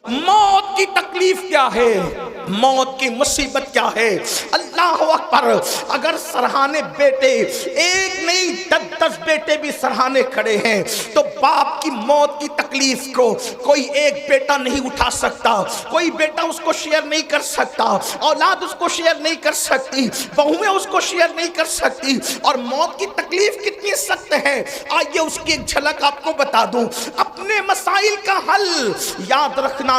موت کی تکلیف کیا ہے، موت کی مصیبت کیا ہے۔ اللہ اکبر، اگر سرہانے بیٹے ایک نہیں 10 بیٹے بھی سرہانے کھڑے ہیں تو باپ کی موت کی تکلیف کو کوئی ایک بیٹا نہیں اٹھا سکتا، کوئی بیٹا اس کو شیئر نہیں کر سکتا، اولاد اس کو شیئر نہیں کر سکتی، بہویں اس کو شیئر نہیں کر سکتی۔ اور موت کی تکلیف کتنی سخت ہے، آئیے اس کی ایک جھلک آپ کو بتا دوں۔ اپنے مسائل کا حل یاد رکھنا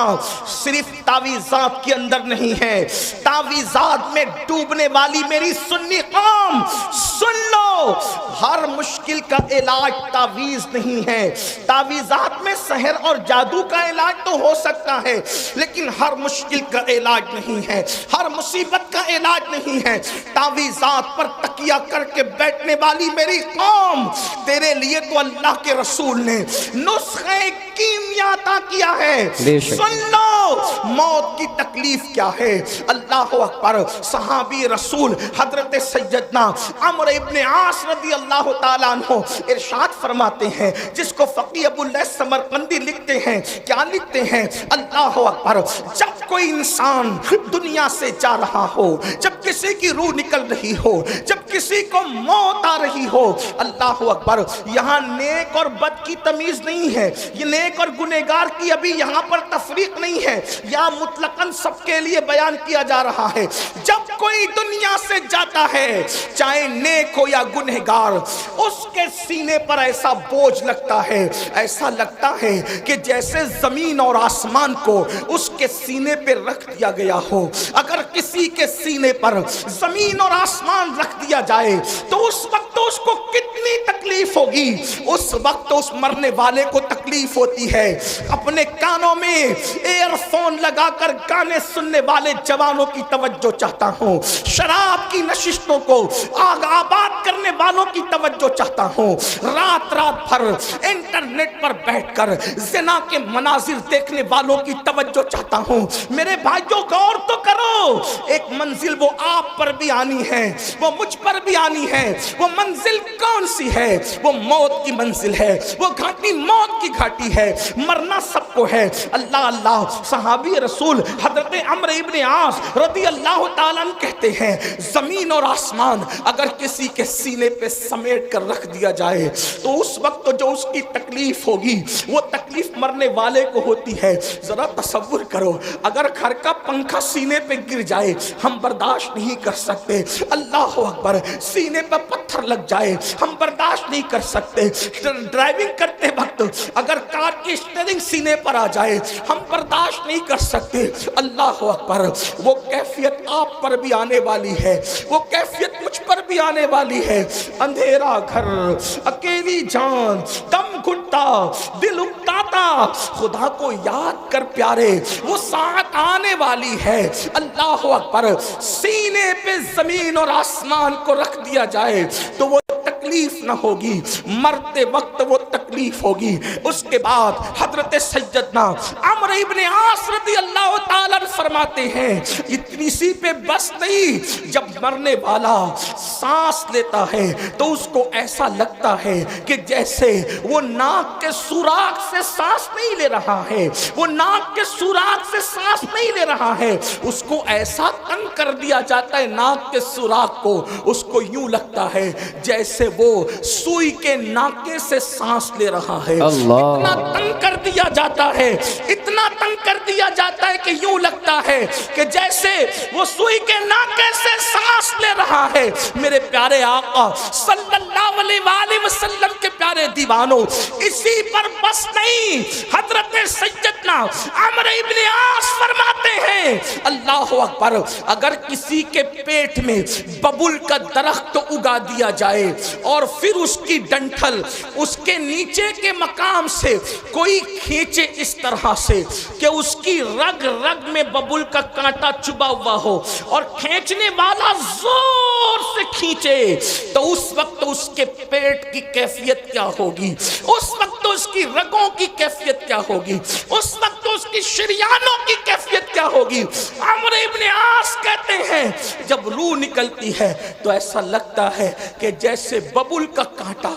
صرف تعویذات کے اندر نہیں ہے، تعویذات میں ڈوبنے والی میری سنی قوم سن لو، ہر مشکل کا علاج تعویذ نہیں ہے۔ تعویذات میں سحر اور جادو کا علاج تو ہو سکتا ہے، لیکن ہر مشکل کا علاج نہیں ہے، ہر مصیبت کا علاج نہیں ہے۔ تعویذات پر تکیہ کر کے بیٹھنے والی میری قوم، تیرے لیے تو اللہ کے رسول نے نسخہ کیمیا عطا کیا ہے۔ سن لو موت کی تکلیف کیا ہے۔ اللہ اکبر، صحابی رسول حضرت سیدنا عمرو ابن عاص رضی اللہ تعالیٰ عنہ ارشاد فرماتے ہیں، جس کو فقیہ ابو اللیث سمرقندی لکھتے ہیں، کیا لکھتے ہیں؟ اللہ اکبر، جب کوئی انسان دنیا سے جا رہا ہو، جب کسی کی روح نکل رہی ہو، جب کسی کو موت آ رہی ہو، اللہ اکبر، یہاں نیک اور بد کی تمیز نہیں ہے، یہ نیک اور گنہگار کی ابھی یہاں پر تفریق نہیں ہے، یا مطلقاً سب کے لیے بیان کیا جا رہا ہے۔ جب کوئی دنیا سے جاتا ہے، چاہے نیک ہو یا گنہگار، اس کے سینے پر ایسا بوجھ لگتا ہے، ایسا لگتا ہے کہ جیسے زمین اور آسمان کو اس کے سینے پہ رکھ دیا گیا ہو۔ اگر کسی کے سینے پر زمین اور آسمان رکھ دیا جائے تو اس وقت اس کو کتنی تکلیف ہوگی، اس وقت اس مرنے والے کو تکلیف ہوتی ہے۔ اپنے کانوں میں ایئر فون لگا کر گانے سننے والے جوانوں کی توجہ چاہتا ہوں، شراب کی نشستوں کو آگ آباد کرنے والوں کی توجہ چاہتا ہوں، رات رات بھر انٹرنیٹ پر بیٹھ کر زنا کے مناظر دیکھنے والوں کی توجہ چاہتا ہوں۔ میرے بھائیوں غور تو کرو، ایک منزل وہ آپ پر بھی آنی ہے، وہ مجھ پر بھی آنی ہے۔ وہ منزل کون سی ہے؟ وہ موت کی منزل ہے، وہ گھاٹی موت کی گھاٹی ہے، مرنا سب کو ہے۔ اللہ اللہ، صحابی رسول حضرت عمرو ابن عاص رضی اللہ تعالیٰ عنہ کہتے ہیں، زمین اور آسمان اگر کسی کے سینے پہ سمیٹ کر رکھ دیا جائے تو اس وقت جو اس کی تکلیف ہوگی وہ تکلیف مرنے والے کو ہوتی ہے۔ ذرا تصور کرو، اگر گھر کا پنکھا سینے پہ گر جائے ہم برداشت نہیں کر سکتے، اللہ اکبر، سینے پہ پتھر لگ جائے ہم برداشت نہیں کر سکتے، ڈرائیونگ کرتے وقت اگر کار کی اسٹیئرنگ سینے پر آ جائے ہم برداشت نہیں کر سکتے۔ اللہ اکبر، وہ کیفیت آپ پر بھی آنے والی ہے، وہ کیفیت مجھ پر بھی آنے والی ہے۔ اندھیرا گھر، اکیلی جان، دم گھٹتا، دل اکتاتا، خدا کو یاد کر پیارے، وہ ساعت آنے والی ہے۔ اللہ اکبر، سینے پہ زمین اور آسمان کو رکھ دیا جائے تو وہ تکلیف نہ ہوگی، مرتے وقت وہ تکلیف ہوگی۔ اس کے بعد حضرت سیدنا عمرو ابن عاص رضی اللہ تعالیٰ فرماتے ہیں، اتنی سی پہ بس نہیں، جب مرنے والا سانس لیتا ہے تو اس کو ایسا لگتا ہے کہ جیسے وہ ناک کے سوراخ سے سانس نہیں لے رہا ہے، وہ ناک کے سوراخ سے سانس نہیں لے رہا ہے، اس کو ایسا تنگ کر دیا جاتا ہے ناک کے سوراخ کو، اس کو یوں لگتا ہے جیسے وہ سوئی کے ناکے سے سانس لے رہا ہے۔ اتنا تنگ کر دیا جاتا ہے، اتنا تنگ کر دیا جاتا ہے کہ یوں لگتا ہے کہ جیسے وہ سوئی کے ناکے سے سانس لے رہا ہے۔ میرے پیارے آقا صلی اللہ علیہ وآلہ وسلم کے پیارے دیوانوں، اسی پر بس نہیں، حضرت سیدنا عمرو ابن عاص فرماتے ہیں، اللہ اکبر، اگر کسی کے پیٹ میں ببول کا درخت اگا دیا جائے اور پھر اس کی ڈنٹھل اس کے نیچے کے مقام سے کوئی کھینچے اس طرح سے کہ اس کی رگ رگ میں ببول کا کانٹا چبا ہوا ہو اور کھینچنے والا زور سے کھینچے تو اس وقت اس کے پیٹ کی کیفیت کیا ہوگی، اس وقت اس کی رگوں کی کیفیت کیا ہوگی، اس وقت اس کی شریانوں کی کیفیت کیا ہوگی۔ عمرو ابن عاص کہتے ہیں جب روح نکلتی ہے تو ایسا لگتا ہے کہ جیسے ببول کا کانٹا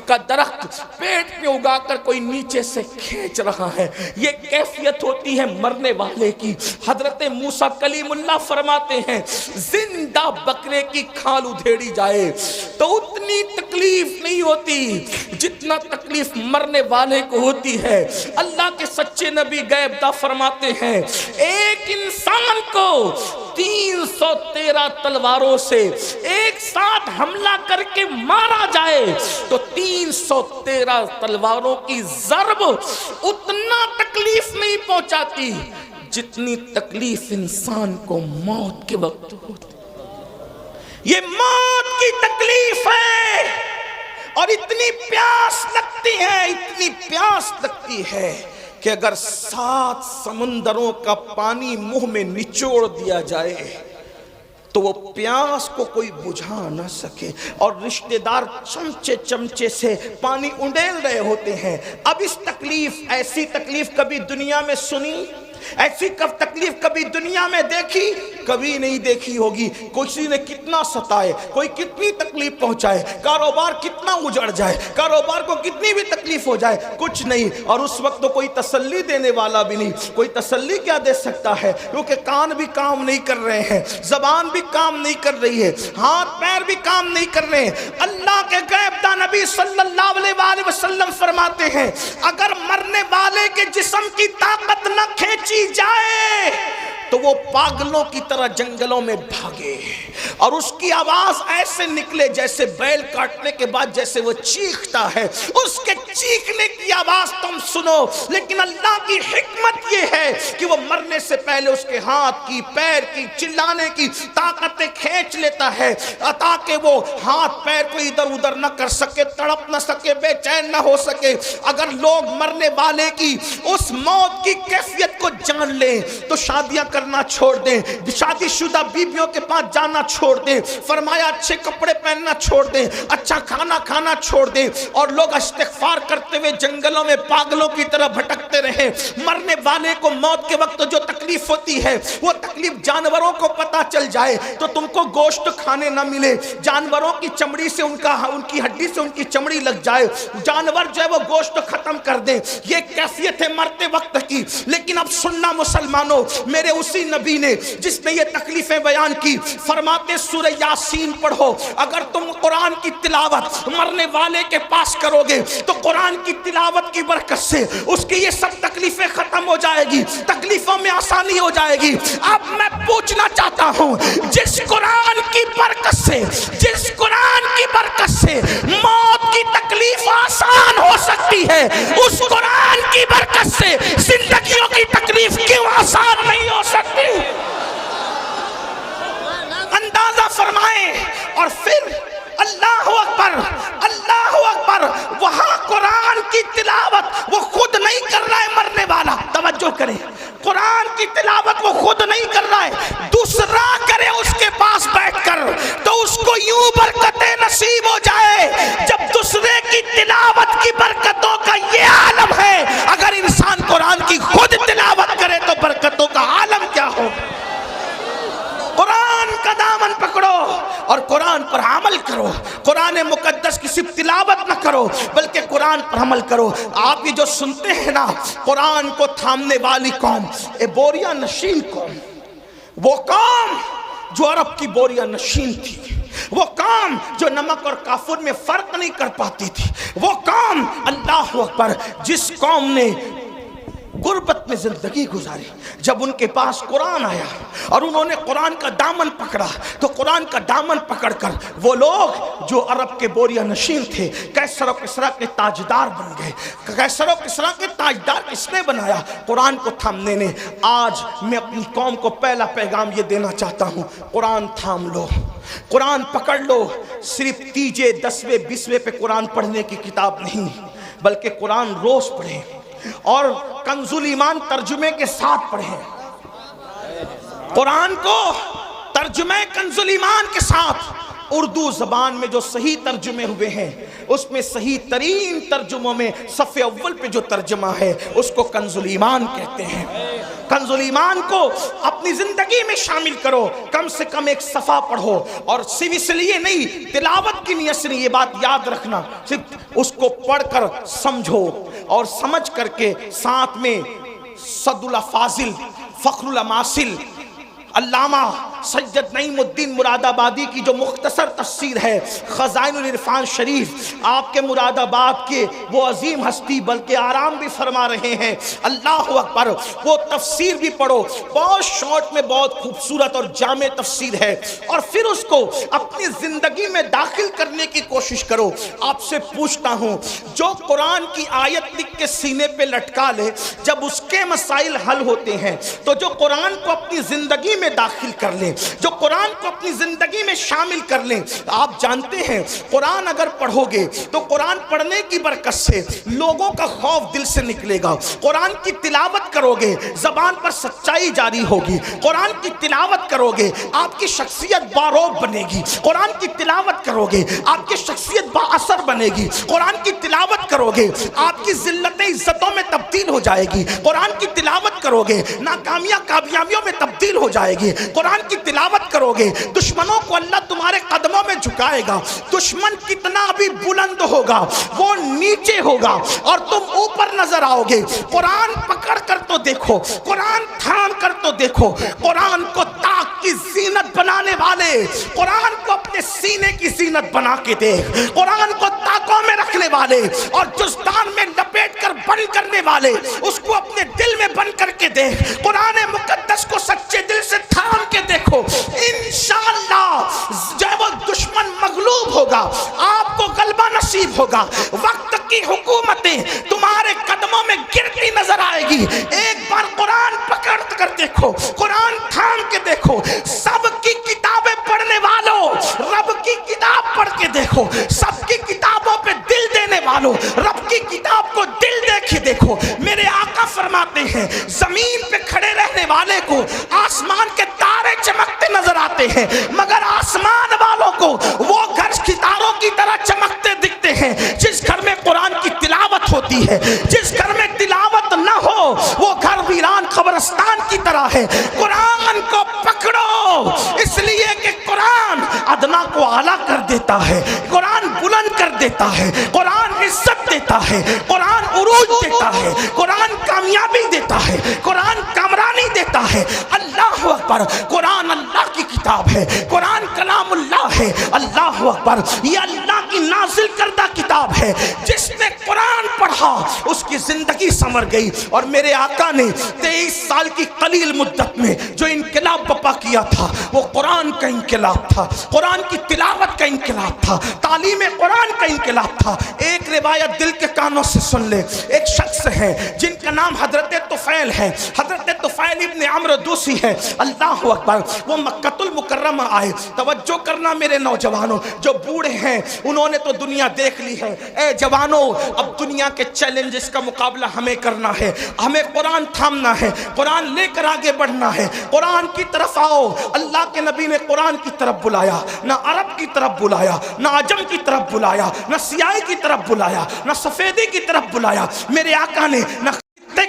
کا درخت پیٹ پہ اگا کر کوئی نیچے سے کھینچ رہا ہے، یہ کیفیت ہوتی ہے مرنے والے کی۔ حضرت موسیٰ کلیم اللہ فرماتے ہیں زندہ بکرے کی کھال ادھیڑی جائے تو اتنی تکلیف نہیں ہوتی جتنا تکلیف مرنے والے کو ہوتی ہے۔ اللہ کے سچے نبی غیب دا فرماتے ہیں ایک انسان کو 313 تلواروں سے ایک ساتھ حملہ کر کے مارا جائے تو 313 تلواروں کی ضرب اتنا تکلیف نہیں پہنچاتی جتنی تکلیف انسان کو موت کے وقت ہوتی۔ یہ موت کی تکلیف ہے اور اتنی پیاس لگتی ہے کہ اگر 7 سمندروں کا پانی منہ میں نچوڑ دیا جائے تو وہ پیاس کو کوئی بجھا نہ سکے، اور رشتہ دار چمچے سے پانی انڈیل رہے ہوتے ہیں۔ اب اس ایسی تکلیف کبھی دنیا میں سنی، ایسی تکلیف کبھی دنیا میں دیکھی؟ کبھی نہیں دیکھی ہوگی۔ کسی نے کتنا ستائے، کوئی کتنی تکلیف پہنچائے، کاروبار کتنا اجڑ جائے، کاروبار کو کتنی بھی تکلیف ہو جائے، کچھ نہیں، اور اس وقت تو کوئی تسلی دینے والا بھی نہیں۔ کوئی تسلی کیا دے سکتا ہے؟ کیونکہ کان بھی کام نہیں کر رہے ہیں، زبان بھی کام نہیں کر رہی ہے، ہاتھ پیر بھی کام نہیں کر رہے ہیں۔ اللہ کے غیب داں نبی صلی اللہ علیہ وسلم فرماتے ہیں اگر مرنے والے کے جسم کی طاقت نہ کھینچی جائے تو وہ پاگلوں کی طرح جنگلوں میں بھاگے اور اس کی آواز ایسے نکلے جیسے بیل کاٹنے کے بعد جیسے وہ چیختا ہے، اس کے چیخنے کی آواز تم سنو۔ لیکن اللہ کی حکمت یہ ہے کہ وہ مرنے سے پہلے اس کے ہاتھ کی، پیر کی، چلانے کی طاقتیں کھینچ لیتا ہے تاکہ وہ ہاتھ پیر کو ادھر ادھر نہ کر سکے، تڑپ نہ سکے، بے چین نہ ہو سکے۔ اگر لوگ مرنے والے کی اس موت کی کیفیت کو جان لیں تو شادیاں کرنا چھوڑ دیں، شادی شدہ بیویوں کے پاس جانا چھوڑ دیں، فرمایا اچھے کپڑے پہننا چھوڑ دیں، اچھا کھانا کھانا چھوڑ دیں، اور لوگ استغفار کرتے ہوئے جنگلوں میں پاگلوں کی طرح بھٹکتے رہیں۔ مرنے والے کو موت کے وقت جو تکلیف ہوتی ہے وہ تکلیف جانوروں کو پتہ چل جائے تو تم کو گوشت کھانے نہ ملے، جانوروں کی چمڑی سے ان کی ہڈی سے ان کی چمڑی لگ جائے، جانور جو ہے وہ گوشت ختم کر دیں، یہ کیفیت ہے مرتے وقت کی۔ لیکن اب سننا مسلمانوں، میرے اسی نبی نے جس نے یہ تکلیفیں بیان کی فرماتے سورہ یاسین پڑھو، اگر تم قرآن کی تلاوت مرنے والے کے پاس کرو گے تو قرآن کی تلاوت کی برکت سے اس کی یہ سب تکلیفیں ختم ہو جائے گی، تکلیفوں میں آسانی ہو جائے گی۔ اب میں پوچھنا چاہتا ہوں جس قرآن کی برکت سے، جس قرآن کی برکت سے موت کی تکلیف آسان ہو سکتی ہے، اس قرآن کی برکت سے زندگیوں کی تکلیف کیوں آسان نہیں ہو سکتی؟ اندازہ فرمائیں۔ اور پھر اللہ اکبر، اللہ اکبر، وہاں قرآن کی تلاوت وہ خود نہیں کر رہا ہے مرنے والا، توجہ کریں، قرآن کی تلاوت وہ خود نہیں کر رہا ہے، دوسرا کرے اس کے پاس بیٹھ کر تو اس کو یوں برکتیں نصیب ہو جائے۔ جب دوسرے کی تلاوت کی برکتوں کا یہ عالم ہے، اگر انسان قرآن کی خود تلاوت کرے تو برکتوں کا عالم کیا ہو؟ قرآن کا دامن پکڑو اور قرآن پر عمل کرو، قرآن مقدس کی صرف تلاوت نہ کرو بلکہ قرآن پر عمل کرو۔ آپ یہ جو سنتے ہیں نا، قرآن کو تھامنے والی قوم، بوریا نشین قوم، وہ قوم جو عرب کی بوریا نشین تھی، وہ قوم جو نمک اور کافور میں فرق نہیں کر پاتی تھی، وہ قوم اللہ اکبر جس قوم نے غربت میں زندگی گزاری، جب ان کے پاس قرآن آیا اور انہوں نے قرآن کا دامن پکڑا تو قرآن کا دامن پکڑ کر وہ لوگ جو عرب کے بوریا نشین تھے قیصر و کسریٰ کے تاجدار بن گئے۔ قیصر و کسریٰ کے تاجدار کس نے بنایا؟ قرآن کو تھامنے نے۔ آج میں اپنی قوم کو پہلا پیغام یہ دینا چاہتا ہوں، قرآن تھام لو، قرآن پکڑ لو۔ صرف تیجے 10ویں 20ویں پہ قرآن پڑھنے کی کتاب نہیں بلکہ قرآن روز پڑھیں اور کنز الایمان ترجمے کے ساتھ پڑھیں، قرآن کو ترجمے کنز الایمان کے ساتھ اردو زبان میں جو صحیح ترجمے ہوئے ہیں اس میں صحیح ترین ترجموں میں صف اول پہ جو ترجمہ ہے اس کو کنز الایمان کہتے ہیں۔ کنز الایمان کو اپنی زندگی میں شامل کرو، کم سے کم ایک صفحہ پڑھو، اور صرف اس لیے نہیں، تلاوت کی نیت سے نہیں، یہ بات یاد رکھنا، صرف اس کو پڑھ کر سمجھو اور سمجھ کر کے ساتھ میں صد الافاضل فخر الاماثل علامہ سید نعیم الدین مراد آبادی کی جو مختصر تفسیر ہے خزائن العرفان شریف، آپ کے مراد آباد کے وہ عظیم ہستی بلکہ آرام بھی فرما رہے ہیں، اللہ اکبر، وہ تفسیر بھی پڑھو، بہت شارٹ میں بہت خوبصورت اور جامع تفسیر ہے، اور پھر اس کو اپنی زندگی میں داخل کرنے کی کوشش کرو۔ آپ سے پوچھتا ہوں، جو قرآن کی آیت لکھ کے سینے پہ لٹکا لے، جب اس کے مسائل حل ہوتے ہیں، تو جو قرآن کو اپنی زندگی میں داخل کر لیں، جو قرآن کو اپنی زندگی میں شامل کر لیں، آپ جانتے ہیں قرآن اگر پڑھو گے تو قرآن پڑھنے کی برکت سے لوگوں کا خوف دل سے نکلے گا، قرآن کی تلاوت کرو گے زبان پر سچائی جاری ہوگی، قرآن کی تلاوت کرو گے آپ کی شخصیت باروب بنے گی، قرآن کی تلاوت کرو گے آپ کی شخصیت با اثر بنے گی، قرآن کی تلاوت کرو گے آپ کی ذلت عزتوں میں تبدیل ہو جائے گی، قرآن کی تلاوت کرو گے ناکامیاں کامیابیوں میں تبدیل ہو جائے گی، قرآن کی تلاوت کرو گے دشمنوں کو اللہ تمہارے قدموں میں جھکائے گا، دشمن کتنا بھی بلند ہوگا وہ نیچے ہوگا اور تم اوپر نظر آؤ گے۔ قرآن پکڑ کر تو دیکھو، قرآن تھام کر تو دیکھو، قرآن کو طاق کی زینت بنانے والے، قرآن کو اپنے سینے کی زینت بنا کے دیکھ، قرآن کو طاقوں میں رکھنے والے اور جزدان میں لپیٹ کر بند کرنے والے، اس کو اپنے دل میں بند کر کے دیکھ، قرآن مقدس کو سچے دل سے تھام کے دیکھو، انشاءاللہ جب وہ دشمن مغلوب ہوگا آپ کو غلبہ نصیب ہوگا، وقت کی حکومتیں تمہارے قدموں میں گرتی نظر آئے گی۔ ایک بار قرآن پکڑ کر دیکھو، قرآن تھام کے دیکھو، سب کی کتابیں پڑھنے والوں رب کی کتاب پڑھ کے دیکھو، سب کی کتابوں پہ دل دینے والوں رب کی کتاب کو دل دے کے دیکھو۔ میرے آقا فرماتے ہیں زمین پہ کھڑے رہنے والے کو آسمان کے تارے چمکتے نظر آتے ہیں، مگر آسمان والوں کو وہ گھر ستاروں کی طرح چمکتے دکھتے ہیں جس گھر میں قرآن کی تلاوت ہوتی ہے۔ جس گھر میں تلاوت نہ ہو وہ گھر ویران قبرستان کی طرح ہے۔ قرآن کو پکڑو، اس لیے کہ قرآن ادنا کو اعلیٰ کر دیتا ہے، قرآن بلند کر دیتا ہے، قرآن عزت دیتا ہے، قرآن عروج دیتا ہے، قرآن کامیابی دیتا ہے، قرآن کامرانی دیتا ہے۔ اللہ اکبر، قرآن اللہ کی کتاب ہے، قرآن کلام اللہ ہے۔ اللہ اکبر، یہ اللہ کی نازل کردہ کتاب ہے، جس نے قرآن پڑھا اس کی زندگی سنور گئی۔ اور میرے آقا نے 23 سال کی قلیل مدت میں جو انقلاب بپا کیا تھا وہ قرآن کا انقلاب تھا، قرآن کی تلاوت کا انقلاب تھا، تعلیم قرآن کا انقلاب تھا۔ ایک روایت دل کے کانوں سے سن لے، ایک شخص ہے جن کا نام حضرت طفیل ہے، حضرت طفیل ابن عمرو دوسی ہے۔ اللہ اکبر، وہ مکہ المکرمہ آئے۔ توجہ کرنا میرے نوجوانوں، جو بوڑھے ہیں انہوں نے تو دنیا دیکھ لی ہے، اے جوانوں اب دنیا کے چیلنجز کا مقابلہ ہمیں کرنا ہے، ہمیں قرآن تھامنا ہے، قرآن لے کر آگے بڑھنا ہے۔ قرآن کی طرف آؤ، اللہ کے نبی نے قرآن کی طرف بلایا، نہ عرب کی طرف بلایا، نہ عجم کی طرف بلایا، نہ سیاہی کی طرف بلایا، نہ سفیدی کی طرف بلایا۔ میرے آقا نے نہ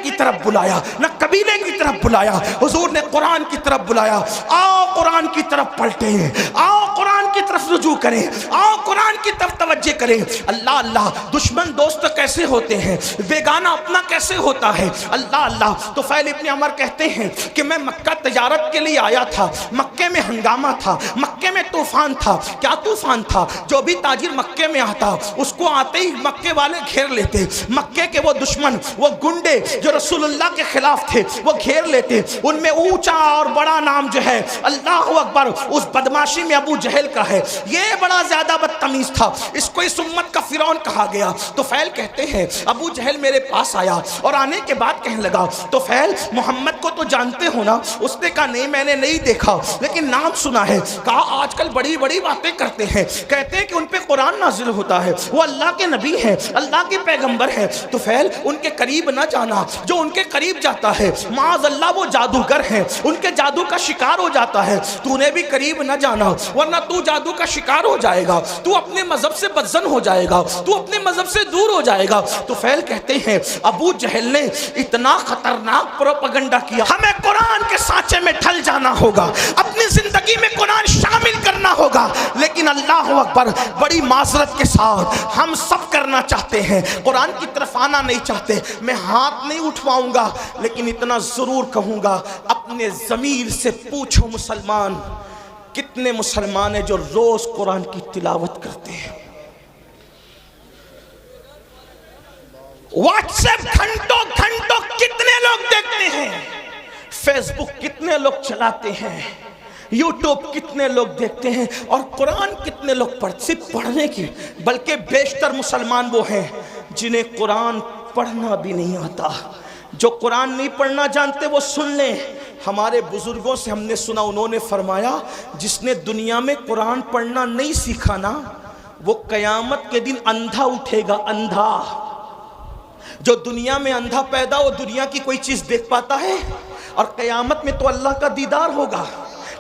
کی طرف بلایا، نہ قبیلے کی طرف بلایا، حضور نے قرآن کی طرف بلایا۔ آؤ قرآن کی طرف پلٹیں، آؤ قرآن کی طرف رجوع کریں، آؤ قرآن کی طرف توجہ کریں۔ اللہ اللہ، دشمن دوست کیسے ہوتے ہیں، بیگانہ اپنا کیسے ہوتا ہے۔ اللہ اللہ، طفیل ابن عمر کہتے ہیں کہ میں مکہ تجارت کے لیے آیا تھا، مکے میں ہنگامہ تھا، مکے میں طوفان تھا۔ کیا طوفان تھا؟ جو بھی تاجر مکے میں آتا اس کو آتے ہی مکے والے گھیر لیتے، مکے کے وہ دشمن، وہ گنڈے جو رسول اللہ کے خلاف تھے وہ گھیر لیتے۔ ان میں اونچا اور بڑا نام جو ہے اللہ اکبر اس بدماشی میں ابو جہل کا ہے۔ یہ بڑا زیادہ بدتمیز تھا، اس کو اس امت کا فرعون کہا گیا۔ طفیل کہتے ہیں ابو جہل میرے پاس آیا اور آنے کے بعد کہنے لگا طفیل محمد کو تو جانتے ہو نا؟ اس نے کہا نہیں میں نے نہیں دیکھا لیکن نام سنا ہے۔ کہا آج کل بڑی بڑی باتیں کرتے ہیں، کہتے ہیں کہ ان پہ قرآن نازل ہوتا ہے، وہ اللہ کے نبی ہیں، اللہ کے پیغمبر ہیں۔ طفیل ان کے قریب نہ جانا، جو ان کے قریب جاتا ہے معاذ اللہ وہ جادوگر ہیں، ان کے جادو کا شکار ہو جاتا ہے۔ تو نے بھی قریب نہ جانا ورنہ تو جادو کا شکار ہو جائے گا، تو اپنے مذہب سے بدزن ہو جائے گا، تو اپنے مذہب سے دور ہو جائے گا۔ تو فیل کہتے ہیں ابو جہل نے اتنا خطرناک پروپیگنڈا کیا، ہمیں قرآن کے سانچے میں ڈھل جانا ہوگا، اپنی زندگی میں قرآن شامل کرنا ہوگا۔ لیکن اللہ اکبر، بڑی معذرت کے ساتھ ہم سب کرنا چاہتے ہیں، قرآن کی طرف آنا نہیں چاہتے۔ میں ہاتھ نہیں اٹھواؤں گا، لیکن اتنا ضرور کہوں گا، اپنے ضمیر سے پوچھو مسلمان، کتنے مسلمان ہیں جو روز قرآن کی تلاوت کرتے ہیں؟ واٹس ایپ گھنٹوں گھنٹوں کتنے لوگ دیکھتے ہیں؟ فیس بک کتنے لوگ چلاتے ہیں؟ یوٹیوب کتنے لوگ دیکھتے ہیں؟ اور قرآن کتنے لوگ صرف پڑھنے کی، بلکہ بیشتر مسلمان وہ ہیں جنہیں قرآن پڑھنا بھی نہیں آتا۔ جو قرآن نہیں پڑھنا جانتے وہ سن لیں، ہمارے بزرگوں سے ہم نے سنا، انہوں نے فرمایا جس نے دنیا میں قرآن پڑھنا نہیں سیکھا نا، وہ قیامت کے دن اندھا اٹھے گا، اندھا۔ جو دنیا میں اندھا پیدا ہو، دنیا کی کوئی چیز دیکھ پاتا ہے؟ اور قیامت میں تو اللہ کا دیدار ہوگا،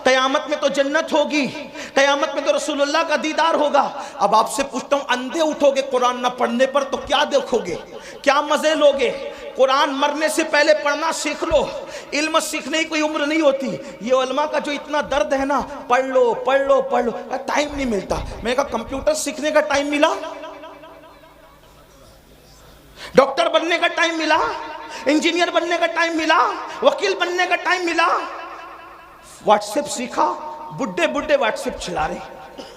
قیامت میں تو جنت ہوگی، قیامت میں تو رسول اللہ کا دیدار ہوگا۔ اب آپ سے پوچھتا ہوں، اندھے اٹھو گے قرآن نہ پڑھنے پر تو کیا دیکھو گے، کیا مزے لوگے؟ قرآن مرنے سے پہلے پڑھنا سیکھ لو، علم سیکھنے کی کوئی عمر نہیں ہوتی۔ یہ علماء کا جو اتنا درد ہے نا، پڑھ لو پڑھ لو پڑھ لو، ٹائم نہیں ملتا۔ میں نے کہا کمپیوٹر سیکھنے کا ٹائم ملا، ڈاکٹر بننے کا ٹائم ملا، انجینئر بننے کا ٹائم ملا، وکیل بننے کا ٹائم ملا، واٹس ایپ سیکھا، بڈھے بڈھے واٹس ایپ چلا رہے۔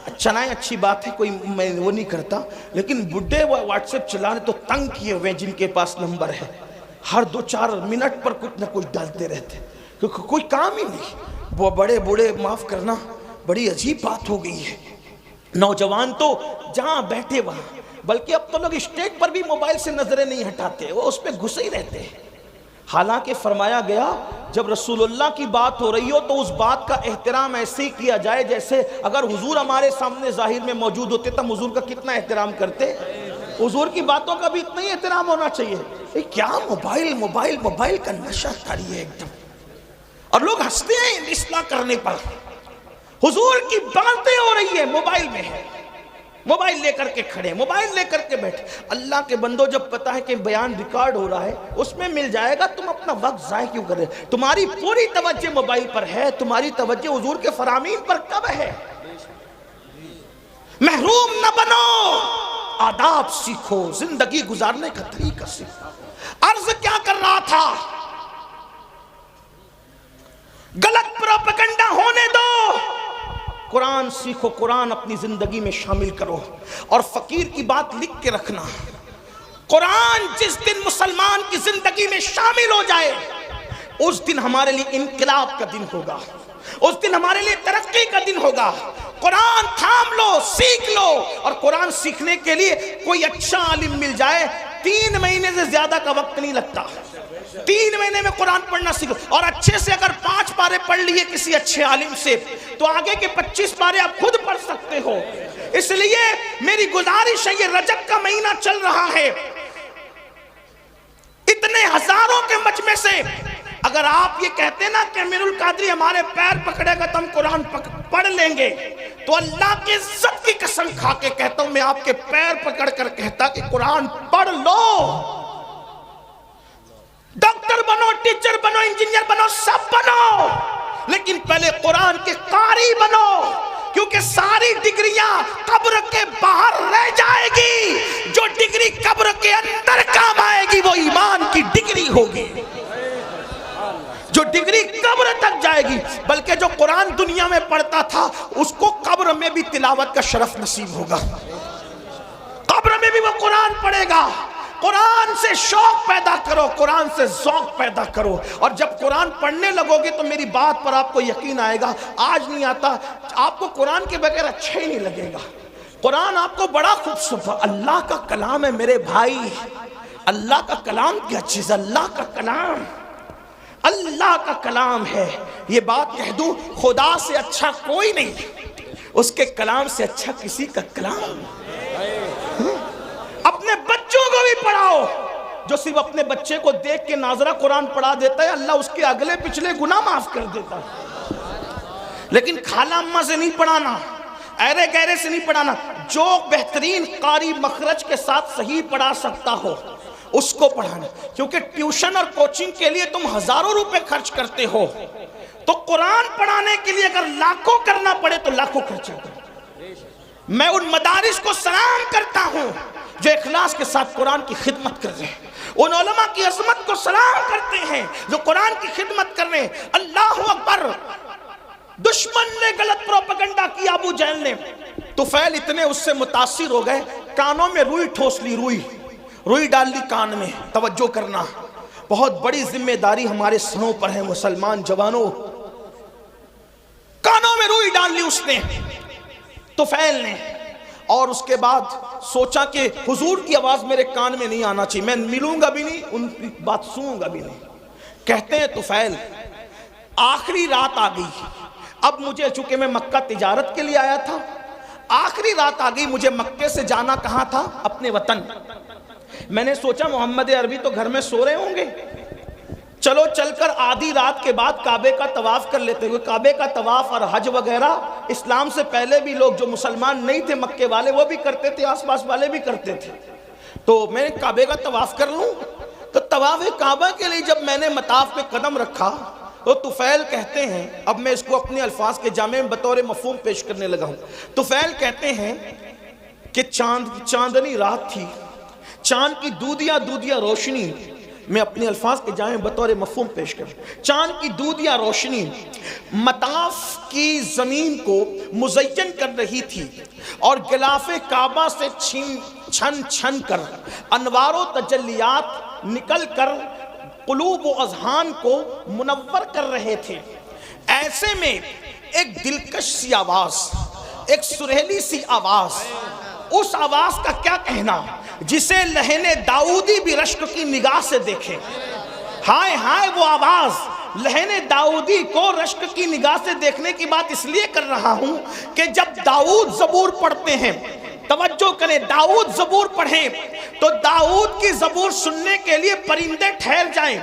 اچھا نہیں، اچھی بات ہے، کوئی میں وہ نہیں کرتا، لیکن بڈھے واٹس ایپ چلا رہے تو تنگ کیے ہوئے جن کے پاس نمبر ہے، ہر 2-4 منٹ پر کچھ نہ کچھ ڈالتے رہتے، کیونکہ کوئی کام ہی نہیں۔ وہ بڑے بوڑھے، معاف کرنا، بڑی عجیب بات ہو گئی ہے۔ نوجوان تو جہاں بیٹھے وہاں، بلکہ اب تو لوگ اسٹیج پر بھی موبائل سے نظریں نہیں ہٹاتے، وہ اس پہ گھسے ہی رہتے ہیں۔ حالانکہ فرمایا گیا جب رسول اللہ کی بات ہو رہی ہو تو اس بات کا احترام ایسے ہی کیا جائے جیسے اگر حضور ہمارے سامنے ظاہر میں موجود ہوتے تو ہم حضور کا کتنا احترام کرتے۔ حضور کی باتوں کا بھی اتنا ہی احترام ہونا چاہیے۔ کیا موبائل موبائل موبائل کا نشہ کاری ہے ایک دم، اور لوگ ہنستے ہیں اصلاح کرنے پر۔ حضور کی باتیں ہو رہی ہے، موبائل میں ہے، موبائل لے کر کے کھڑے، موبائل لے کر کے بیٹھے۔ اللہ کے بندو، جب پتا ہے کہ بیان ریکارڈ ہو رہا ہے، اس میں مل جائے گا، تم اپنا وقت ضائع کیوں کر رہے؟ تمہاری پوری توجہ موبائل پر ہے، تمہاری توجہ حضور کے فرامین پر کب ہے؟ محروم نہ بنو، آداب سیکھو، زندگی گزارنے کا طریقہ سیکھو۔ عرض کیا کر رہا تھا؟ غلط پروپیگنڈا ہونے دو، قرآن سیکھو، قرآن اپنی زندگی میں شامل کرو۔ اور فقیر کی بات لکھ کے رکھنا، قرآن جس دن مسلمان کی زندگی میں شامل ہو جائے، اس دن ہمارے لیے انقلاب کا دن ہوگا، اس دن ہمارے لیے ترقی کا دن ہوگا۔ قرآن تھام لو، سیکھ لو، اور قرآن سیکھنے کے لیے کوئی اچھا عالم مل جائے، 3 مہینے سے زیادہ کا وقت نہیں لگتا، 3 مہینے میں قرآن پڑھنا سیکھو۔ اور اچھے سے اگر 5 پارے پڑھ لیے کسی اچھے عالم سے تو آگے کے 25 پارے آپ خود پڑھ سکتے ہو۔ اس لیے میری گزارش ہے، یہ رجب کا مہینہ چل رہا ہے، اتنے ہزاروں کے مجمع سے اگر آپ یہ کہتے نا کہ امیر القادری ہمارے پیر پکڑے گا تو ہم قرآن پڑھ لیں گے، تو اللہ کی عزت کی قسم کھا کے کہتا ہوں، میں آپ کے پیر پکڑ کر کہتا کہ قرآن پڑھ لو۔ ڈاکٹر بنو، ٹیچر بنو، انجینئر بنو، سب بنو، لیکن پہلے قرآن کے قاری بنو، کیونکہ ساری ڈگریاں قبر کے باہر رہ جائے گی، جو ڈگری قبر کے اندر کام آئے گی وہ ایمان کی ڈگری ہوگی، جو ڈگری قبر تک جائے گی۔ بلکہ جو قرآن دنیا میں پڑھتا تھا اس کو قبر میں بھی تلاوت کا شرف نصیب ہوگا، قبر میں بھی وہ قرآن پڑھے گا۔ قرآن سے شوق پیدا کرو، قرآن سے ذوق پیدا کرو، اور جب قرآن پڑھنے لگو گے تو میری بات پر آپ کو یقین آئے گا، آج نہیں آتا، آپ کو قرآن کے بغیر اچھا ہی نہیں لگے گا۔ قرآن آپ کو بڑا خوبصورت، اللہ کا کلام ہے میرے بھائی، اللہ کا کلام کیا چیز، اللہ کا کلام، اللہ کا کلام ہے۔ یہ بات کہہ دوں، خدا سے اچھا کوئی نہیں، اس کے کلام سے اچھا کسی کا کلام۔ اپنے بچوں کو بھی پڑھاؤ، جو صرف اپنے بچے کو دیکھ کے ناظرہ قرآن پڑھا دیتا ہے، اللہ اس کے اگلے پچھلے گناہ معاف کر دیتا ہے۔ لیکن خالہ اماں سے نہیں پڑھانا، ایرے گہرے سے نہیں پڑھانا، جو بہترین قاری مخرج کے ساتھ صحیح پڑھا سکتا ہو اس کو پڑھانا، کیونکہ ٹیوشن اور کوچنگ کے لیے تم ہزاروں روپے خرچ کرتے ہو، تو قرآن پڑھانے کے لیے اگر لاکھوں کرنا پڑے تو لاکھوں خرچہ کرو۔ میں ان مدارس کو سلام کرتا ہوں جو اخلاص کے ساتھ قرآن کی خدمت کر رہے ہیں، ان علماء کی عظمت کو سلام کرتے ہیں جو قرآن کی خدمت کر رہے ہیں۔ اللہ اکبر! دشمن نے غلط پروپیگنڈا کیا، ابو جہل نے، طفیل اتنے اس سے متاثر ہو گئے، کانوں میں روئی ٹھوس لی، روئی ڈال لی کان میں۔ توجہ کرنا، بہت بڑی ذمہ داری ہمارے سروں پر ہے مسلمان جوانوں، کانوں میں روئی ڈال لی اس نے، طفیل نے، اور اس کے بعد سوچا کہ حضور کی آواز میرے کان میں نہیں آنا چاہیے، میں ملوں گا بھی نہیں، ان کی بات سنوں گا بھی نہیں۔ کہتے ہیں طفیل آخری رات آ گئی، اب مجھے چونکہ میں مکہ تجارت کے لیے آیا تھا، آخری رات آ گئی، مجھے مکے سے جانا کہاں تھا؟ اپنے وطن۔ میں نے سوچا محمد عربی تو گھر میں سو رہے ہوں گے، چلو چل کر آدھی رات کے بعد کعبے کا طواف کر لیتے ہوئے۔ کعبے کا طواف اور حج وغیرہ اسلام سے پہلے بھی لوگ جو مسلمان نہیں تھے مکے والے وہ بھی کرتے تھے، آس پاس والے بھی کرتے تھے، تو میں کعبے کا طواف کر لوں۔ تو طواف کعبہ کے لیے جب میں نے مطاف پہ قدم رکھا تو طفیل کہتے ہیں، اب میں اس کو اپنے الفاظ کے جامع میں بطور مفہوم پیش کرنے لگا ہوں۔ طفیل کہتے ہیں کہ چاندنی رات تھی، چاند کی دودیا روشنی، میں اپنے الفاظ کے جامع بطور مفہوم پیش کروں، چاند کی دودیا روشنی مطاف کی زمین کو مزین کر رہی تھی، اور غلاف کعبہ سے چھن چھن کر انوار و تجلیات نکل کر قلوب و اذہان کو منور کر رہے تھے۔ ایسے میں ایک دلکش سی آواز، ایک سریلی سی آواز، اس آواز کا کیا کہنا جسے لہن داؤدی بھی رشک کی نگاہ سے دیکھے۔ ہائے ہائے وہ آواز، لہن داؤدی کو رشک کی نگاہ سے دیکھنے کی بات اس لیے کر رہا ہوں کہ جب داؤد زبور پڑھتے ہیں، توجہ کریں، داؤد زبور پڑھیں تو داؤد کی زبور سننے کے لیے پرندے ٹھہر جائیں،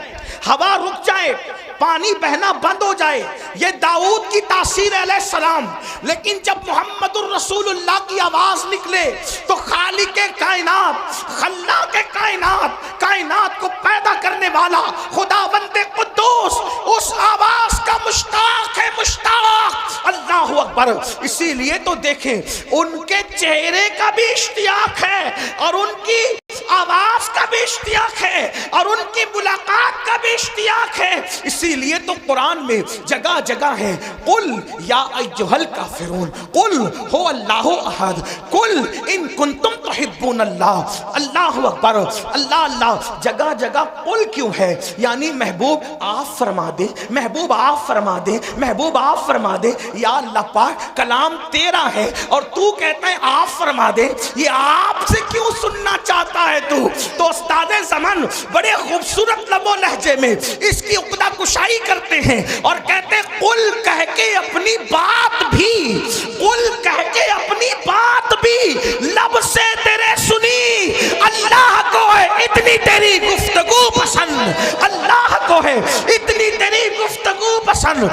ہوا رک جائے، پانی بہنا بند ہو جائے، یہ داؤد کی تاثیر علیہ السلام۔ لیکن جب محمد الرسول اللہ کی آواز نکلے تو خالق کائنات، خلاق کائنات، کائنات کو پیدا کرنے والا خداوند قدوس اس آواز کا مشتاق ہے، مشتاق۔ اللہ اکبر! اسی لیے تو دیکھیں ان کے چہرے کا بھی اشتیاق ہے اور ان کی آواز کا بھی اشتیاق ہے اور ان کی ملاقات کا بھی اشتیاق ہے۔ اسی لیے تو قرآن میں جگہ جگہ ہے، قل یا ایھا الکافرون قل هو اللہ احد قل ان کنتم تحبون اللہ۔ اللہ اکبر! اللہ اللہ! جگہ جگہ قل کیوں ہے؟ یعنی محبوب آپ فرما دے، محبوب آپ فرما دے، محبوب آپ فرما دے۔ یا اللہ پاک کلام تیرا ہے اور تو کہتا ہے آپ فرما دے، یہ آپ سے کیوں سننا چاہتا ہے تو استاد زمان بڑے خوبصورت لب و لہجے میں اس کی عقدہ کشائی کرتے ہیں اور کہتے ہیں قل کہہ کے اپنی بات بھی، قل کہہ کے اپنی بات بھی لب سے تیرے سنی۔ اللہ کو ہے اتنی تیری گفتگو پسند، اللہ کو ہے اتنی تیری گفتگو پسند۔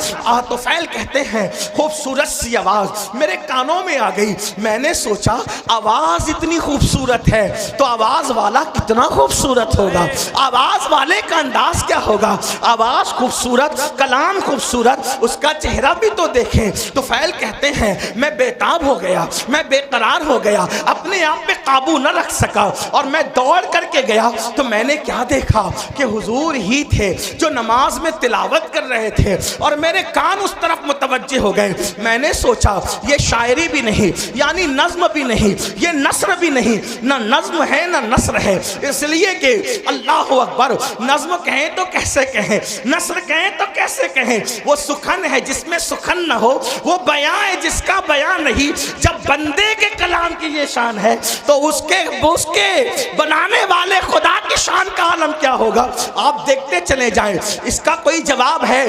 طفیل کہتے ہیں خوبصورت سی آواز میرے کانوں میں آ گئی، میں نے سوچا آواز اتنی خوبصورت ہے تو آواز والا کتنا خوبصورت ہوگا، آواز والے کا انداز کیا ہوگا۔ آواز خوبصورت، کلام خوبصورت، اس کا چہرہ بھی تو دیکھیں۔ طفیل کہتے ہیں میں بےتاب ہو گیا، میں بے قرار ہو گیا، اپنے آپ پہ قابو نہ رکھ سکا، اور میں دوڑ کر کے گیا تو میں نے کیا دیکھا کہ حضور ہی تھے جو نماز میں تلاوت کر رہے تھے اور میرے کان اس طرف متوجہ ہو گئے۔ میں نے سوچا یہ شاعری بھی نہیں، یعنی نظم بھی نہیں، یہ نثر بھی نہیں، نہ نظم ہے نہ نثر ہے، اس لیے کہ اللہ اکبر نظم کہیں تو کیسے کہیں، نثر کہیں تو کیسے کہیں، وہ سخن ہے جس میں سخن نہ ہو، وہ بیان ہے جس کا بیان نہیں۔ جب بندے کے کلام کی یہ شان ہے تو اس کے بنانے والے خدا کی شان کا عالم کیا ہوگا۔ آپ دیکھتے چلے جائیں، اس کا کوئی جواب ہے۔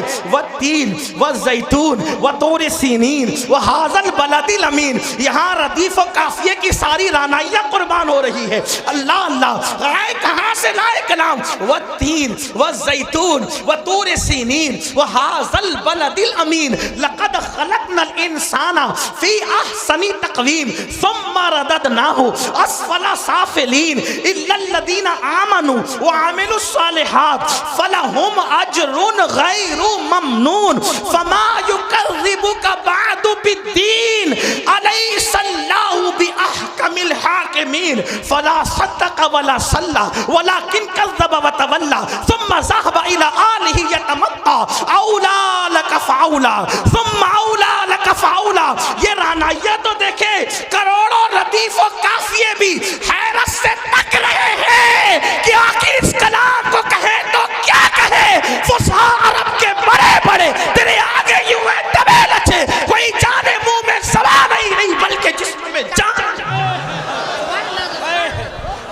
والتین والزیتون وطور سینین وہذا البلد الامین. یہاں ردیف و قافیے کی ساری رانائیاں قربان ہو رہی ہے. اللہ اللہ آئے کہاں سے لائے کلام. والتین والزیتون وطور سینین وہذا البلد الامین لقد خلقنا الانسان فی احسن تقویم ثم رددناہ اسفل سافلین الا الذین آمنوا وعملوا الصالحات فلہم اجر غیر ممنون فما یکذبک بعد بالدین الیس اللہ باحکم الحاکمین. فلا صدق ولا صلی ولکن کذب وتولی ثم ذهب الى آلہ یتمطى اولا لک فاولا ثم اولا لک فاولا. یہ رانائیہ تو دیکھے کروڑوں ردیف و قافیے بھی حیرت سے تک رہے ہیں کہ آخر اس کلام کو کہے تو کیا کہے. فصحا عرب کے بڑے بڑے تیرے آگے یوں ہے دبے لچے کوئی جانے منہ میں سوا نہیں بلکہ جسم میں جان.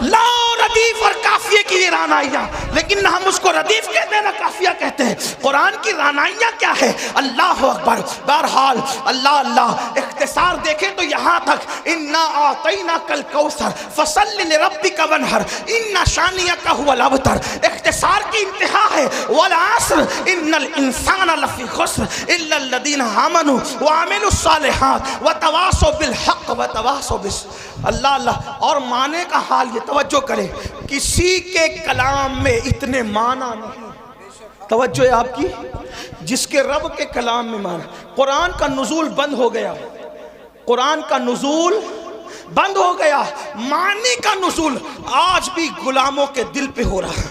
لا ردیف اور قافیے کی یہ رانائیاں, لیکن نہ ہم اس کو ردیف کہتے ہیں نہ قافیہ کہتے ہیں. قرآن کی رانائیاں کیا ہے؟ اللہ اکبر. بہرحال اللہ اللہ اختصار دیکھیں تو یہاں تک انا اعطیناک الکوثر فصل لربک وانحر ان شانئک هو الابتر. اختصار کی انتہا ہے والعصر ان الانسان لفی خسر الا الذین آمنوا وعملوا الصالحات وتواصوا بالحق وتواصوا بالصبر. اللہ اللہ. اور معنی کا حال یہ توجہ کرے, کسی کے کلام میں اتنے معنی نہیں. توجہ ہے آپ کی, جس کے رب کے کلام میں معنی. قرآن کا نزول بند ہو گیا, قرآن کا نزول بند ہو گیا, معنی کا نزول آج بھی غلاموں کے دل پہ ہو رہا ہے.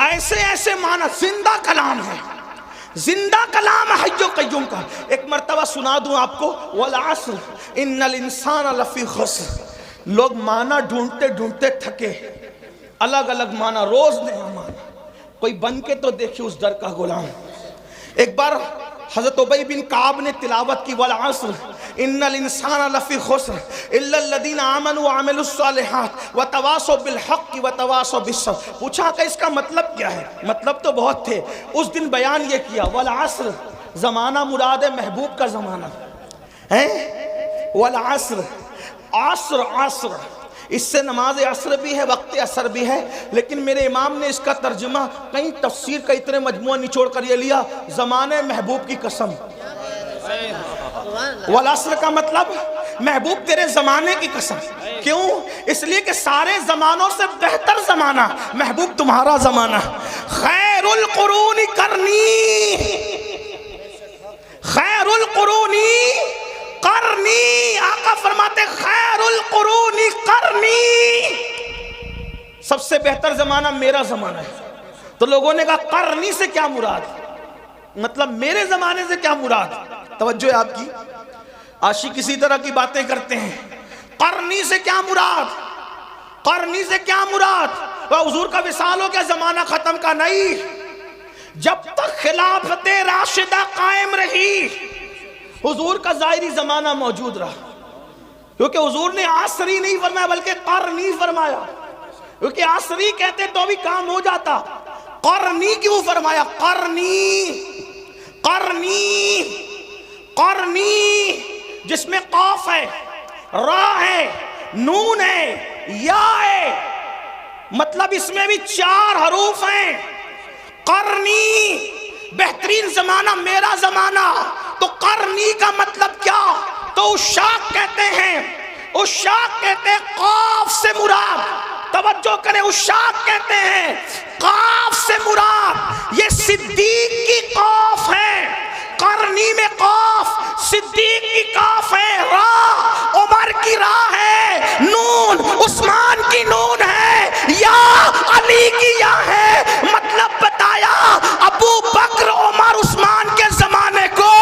ایسے ایسے معنی زندہ کلام ہے, زندہ کلام حی و قیوم کا. ایک مرتبہ سنا دوں آپ کو, والعصر ان الانسان لفی خسر. لوگ معنی ڈھونڈتے ڈھونڈتے تھکے, الگ الگ معنی, روز نیا معنی. کوئی بن کے تو دیکھے اس در کا غلام. ایک بار حضرت ابی بن کعب نے تلاوت کی والعصر ان الانسان لفی خسر الا الذین آمنوا وعملوا الصالحات وتواصوا بالحق وتواصوا بالصبر. پوچھا کہ اس کا مطلب کیا ہے؟ مطلب تو بہت تھے. اس دن بیان یہ کیا والعصر زمانہ مراد ہے محبوب کا زمانہ ہے. والعصر عصر عصر اس سے نماز عصر بھی ہے, وقت عصر بھی ہے, لیکن میرے امام نے اس کا ترجمہ کہیں تفسیر کا اتنے مجموعہ نچوڑ کر یہ لیا زمانے محبوب کی قسم. والعصر کا مطلب محبوب تیرے زمانے کی قسم. کیوں؟ اس لیے کہ سارے زمانوں سے بہتر زمانہ محبوب تمہارا زمانہ. خیر القرون کرنی, خیر القرون کرنی. آقا فرماتے خیر القرون کرنی, سب سے بہتر زمانہ میرا زمانہ ہے. تو لوگوں نے کہا کرنی سے کیا مراد, مطلب میرے زمانے سے کیا مراد. توجہ ہے آپ کی. عاشق اسی طرح کی باتیں کرتے ہیں, قرنی سے کیا مراد, قرنی سے کیا مراد. حضور کا وصال ہو گیا, زمانہ ختم کا نہیں. جب تک خلافت راشدہ قائم رہی حضور کا ظاہری زمانہ موجود رہا, کیونکہ حضور نے عصری نہیں فرمایا بلکہ قرنی فرمایا. کیونکہ عصری کہتے تو بھی کام ہو جاتا, قرنی کیوں فرمایا؟ قرنی قرنی قرنی جس میں قاف ہے, را ہے, نون ہے, یا ہے, مطلب اس میں بھی 4 حروف ہیں. قرنی بہترین زمانہ میرا زمانہ. تو قرنی کا مطلب کیا؟ تو عشاق کہتے ہیں, عشاق کہتے ہیں قاف سے مراد. توجہ کریں, عشاق کہتے ہیں قاف سے مراد یہ صدیق کی قاف ہے. قرنی میں قاف, صدیق کی قاف ہے, را عمر کی را ہے, نون عثمان کی نون ہے, یا علی کی یا ہے. مطلب بتایا ابو بکر عمر عثمان کے زمانے کو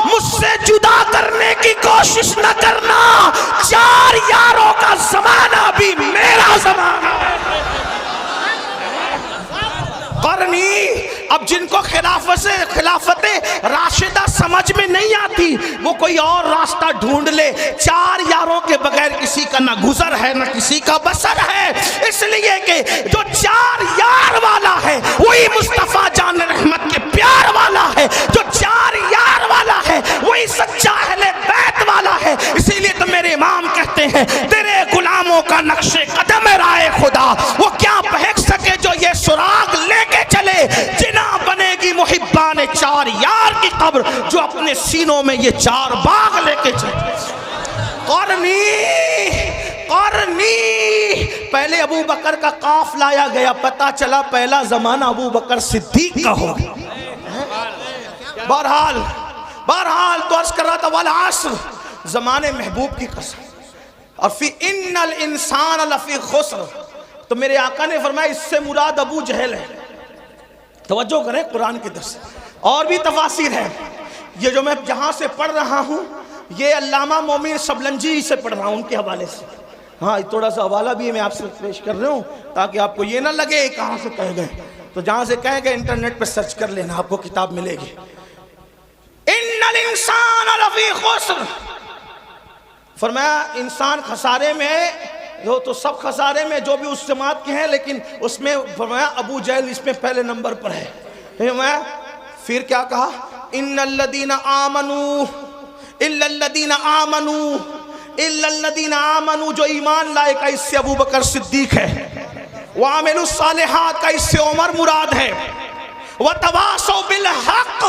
مجھ سے جدا کرنے کی کوشش نہ کرنا. 4 یاروں کا زمانہ بھی میرا زمانہ ہے. قرنی. اب جن کو خلافت راشدہ سمجھ میں نہیں آتی وہ کوئی اور راستہ ڈھونڈ لے. 4 یاروں کے بغیر کسی کا نہ گزر ہے نہ کسی کا بسر ہے. اس لیے کہ جو 4 یار والا ہے وہی مصطفیٰ جان رحمت کے پیار والا محبان چار یار کی قبر جو اپنے سینوں میں یہ چار باغ لے کے چلے. قرنی پہلے ابو بکر کا قاف لایا گیا، پتہ چلا پہلا زمانہ ابو بکر صدیق کا ہو. بہرحال تو عرض کر رہا تھا والعصر، زمانے محبوب کی قسم. اور فی ان الانسان لفی خسر، تو میرے آقا نے فرمایا اس سے مراد ابو جہل ہے. توجہ کریں قرآن کی درس، اور بھی تفاسیر ہے. یہ جو میں جہاں سے پڑھ رہا ہوں یہ علامہ مومن شبلنجی سے پڑھ رہا ہوں، ان کے حوالے سے. ہاں تھوڑا سا حوالہ بھی میں آپ سے پیش کر رہا ہوں تاکہ آپ کو یہ نہ لگے کہاں سے کہہ گئے. تو جہاں سے کہہ گئے انٹرنیٹ پہ سرچ کر لینا، آپ کو کتاب ملے گی. ان الانسان لفی خسر، فرمایا انسان خسارے میں ہے. وہ تو سب خسارے میں جو بھی اس جماعت کے ہیں، لیکن اس میں فرمایا ابو جہل اس میں پہلے نمبر پر ہے. پھر کیا کہا؟ ان الذین آمنوا الا الذین آمنوا الا الذین آمنوا، جو ایمان لائے کا اس سے ابو بکر صدیق ہے. وعملوا الصالحات کا اس سے عمر مراد ہے. وتواصوا بالحق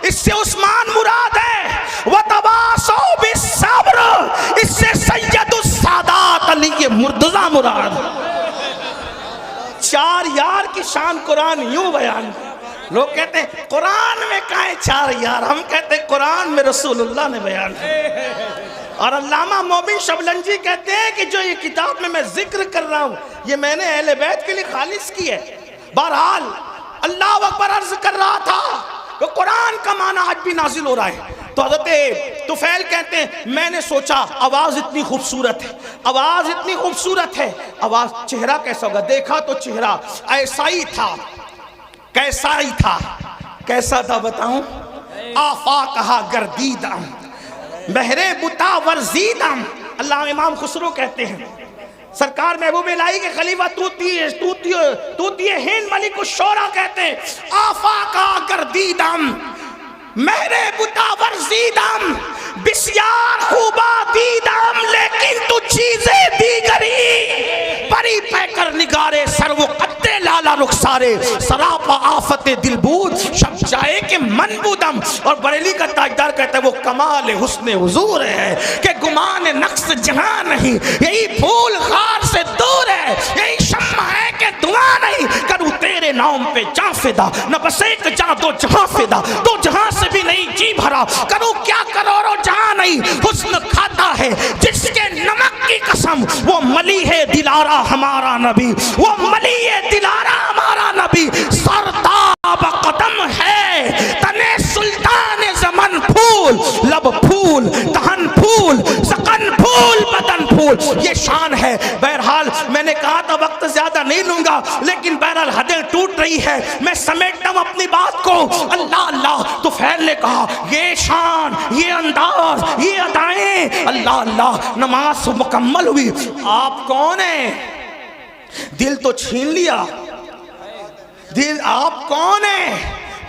اس سے عثمان مراد ہے. وتواصوا بالصبر اس سے سید السادات علی مرتضیٰ مراد. چار یار کی شان قرآن یوں بیان. لوگ کہتے ہیں قرآن میں کہاں ہے چار یار، ہم کہتے ہیں قرآن میں رسول اللہ نے بیان. اور علامہ مومن شبلنجی کہتے ہیں کہ جو یہ کتاب میں ذکر کر رہا ہوں یہ میں نے اہل بیت کے لیے خالص کی ہے. بہرحال اللہ اکبر عرض کر رہا تھا کہ قرآن کا معنی آج بھی نازل ہو رہا ہے. تو حضرت طفیل کہتے ہیں میں نے سوچا آواز اتنی خوبصورت ہے، آواز اتنی خوبصورت ہے، آواز چہرہ کیسا ہوگا؟ دیکھا تو چہرہ ایسا ہی تھا. کیسا ہی تھا؟ کیسا تھا بتاؤں؟ آفاقہا گردیدم بہرے بتا ورزیدم. اللہ امام خسرو کہتے ہیں سرکار محبوب الہی کے خلیفہ توتی ہند ملک الشورى کہتے ہیں آفاقہا گردیدم مہرے بتا ورزیدم بسیار خوبا دیدم لیکن تو چیزیں دیگری پری پہ کر نگارے سر و قد لالا رخسارے سراپا آفت دل بود شب جائے کہ من بودم. اور بریلی کا تاجدار کہتا ہے وہ کمال حسن حضور ہے کہ گمان نقص جہاں نہیں، یہی پھول خار سے دور ہے، یہی شمع ہے کہ دعا نہیں. کروں تیرے نام پہ جاں فدا نہ بس ایک جاں دو جہاں فدا، دو جہاں سے بھی نہیں جی بھرا. کروں کیا کروڑوں جہاں نہیں، حسن کھاتا ہے جس کے نمک کی قسم. وہ ملی ہے دلارا ہمارا نبی، وہ ملی ہے دلارا ہمارا نبی. سرتاب قدم ہے تنے سلطان زمن پھول، لب پھول دہن پھول سقن پھول بدن پھول. یہ شان ہے. بہرحال میں نے کہا تھا وقت زیادہ نہیں لوں گا، لیکن بہرحال حدیں ٹوٹ رہی ہے، میں سمیٹتا ہوں اپنی بات کو. اللہ اللہ تو فیل نے کہا یہ شان، یہ انداز، یہ ادائیں. اللہ اللہ نماز مکمل ہوئی. آپ کون ہیں؟ دل تو چھین لیا. دل آپ کون ہیں؟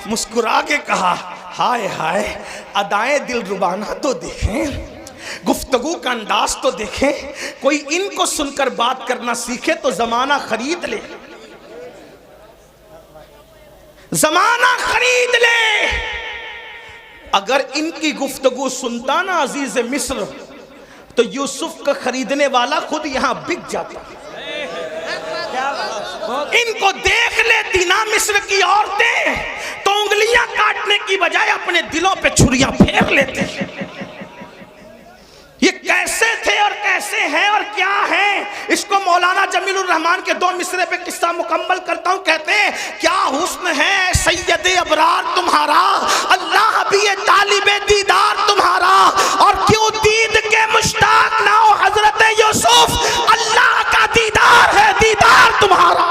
مسکرا کے کہا ہائے ہائے ادائیں دل ربانہ تو دیکھیں، گفتگو کا انداز تو دیکھیں. کوئی ان کو سن کر بات کرنا سیکھے تو زمانہ خرید لے، زمانہ خرید لے. اگر ان کی گفتگو سنتا نا عزیز مصر تو یوسف کا خریدنے والا خود یہاں بک جاتا. ان کو دیکھ لیتی نا مصر کی عورتیں تو انگلیاں کاٹنے کی بجائے اپنے دلوں پہ چھریاں پھیر لیتے. یہ کیسے تھے اور کیسے ہیں اور کیا ہیں؟ اس کو مولانا جمیل الرحمن کے 2 مصرے پہ قصہ مکمل کرتا ہوں. کہتے ہیں کیا حسن ہے سید ابرار تمہارا، اللہ بھی یہ طالب دیدار تمہارا. اور کیوں دید کے مشتاق نہ ہو حضرت یوسف، اللہ کا دیدار ہے دیدار تمہارا،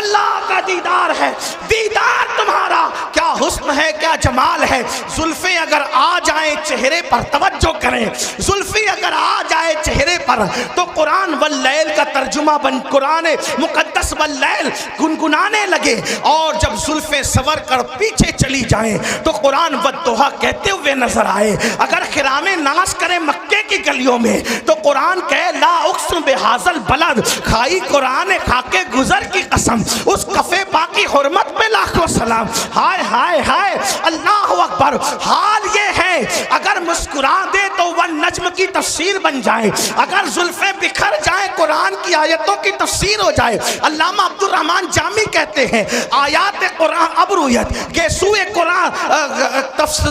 اللہ کا دیدار ہے دیدار تمہارا. کیا حسن ہے ہے کیا جمال ہے. زلفیں اگر آ جائیں چہرے پر, توجہ کریں, زلفیں اگر آ جائے چہرے پر تو قرآن واللیل کا ترجمہ بن قرآن مقدس واللیل گنگنانے لگے, اور جب زلفیں سور کر پیچھے چلی جائیں تو قرآن والضحیٰ کہتے ہوئے نظر آئے. اگر خرام ناز کریں مکے کی گلیوں میں تو قرآن کہے لا اقسم بہذا البلد, کھائی قرآن کھا کے گزر کی قسم, اس کفے پاک کی حرمت پہ لاکھوں سلام. ہائے ہائے ہائے اللہ اکبر. حال یہ ہے اگر مسکرا دے تو والنجم کی تفسیر بن جائے, اگر زلفیں بکھر جائیں قرآن کی آیتوں کی تفسیر ہو جائے. علامہ عبد الرحمن جامی کہتے ہیں آیات قرآن ابرویت گیسوئے قرآن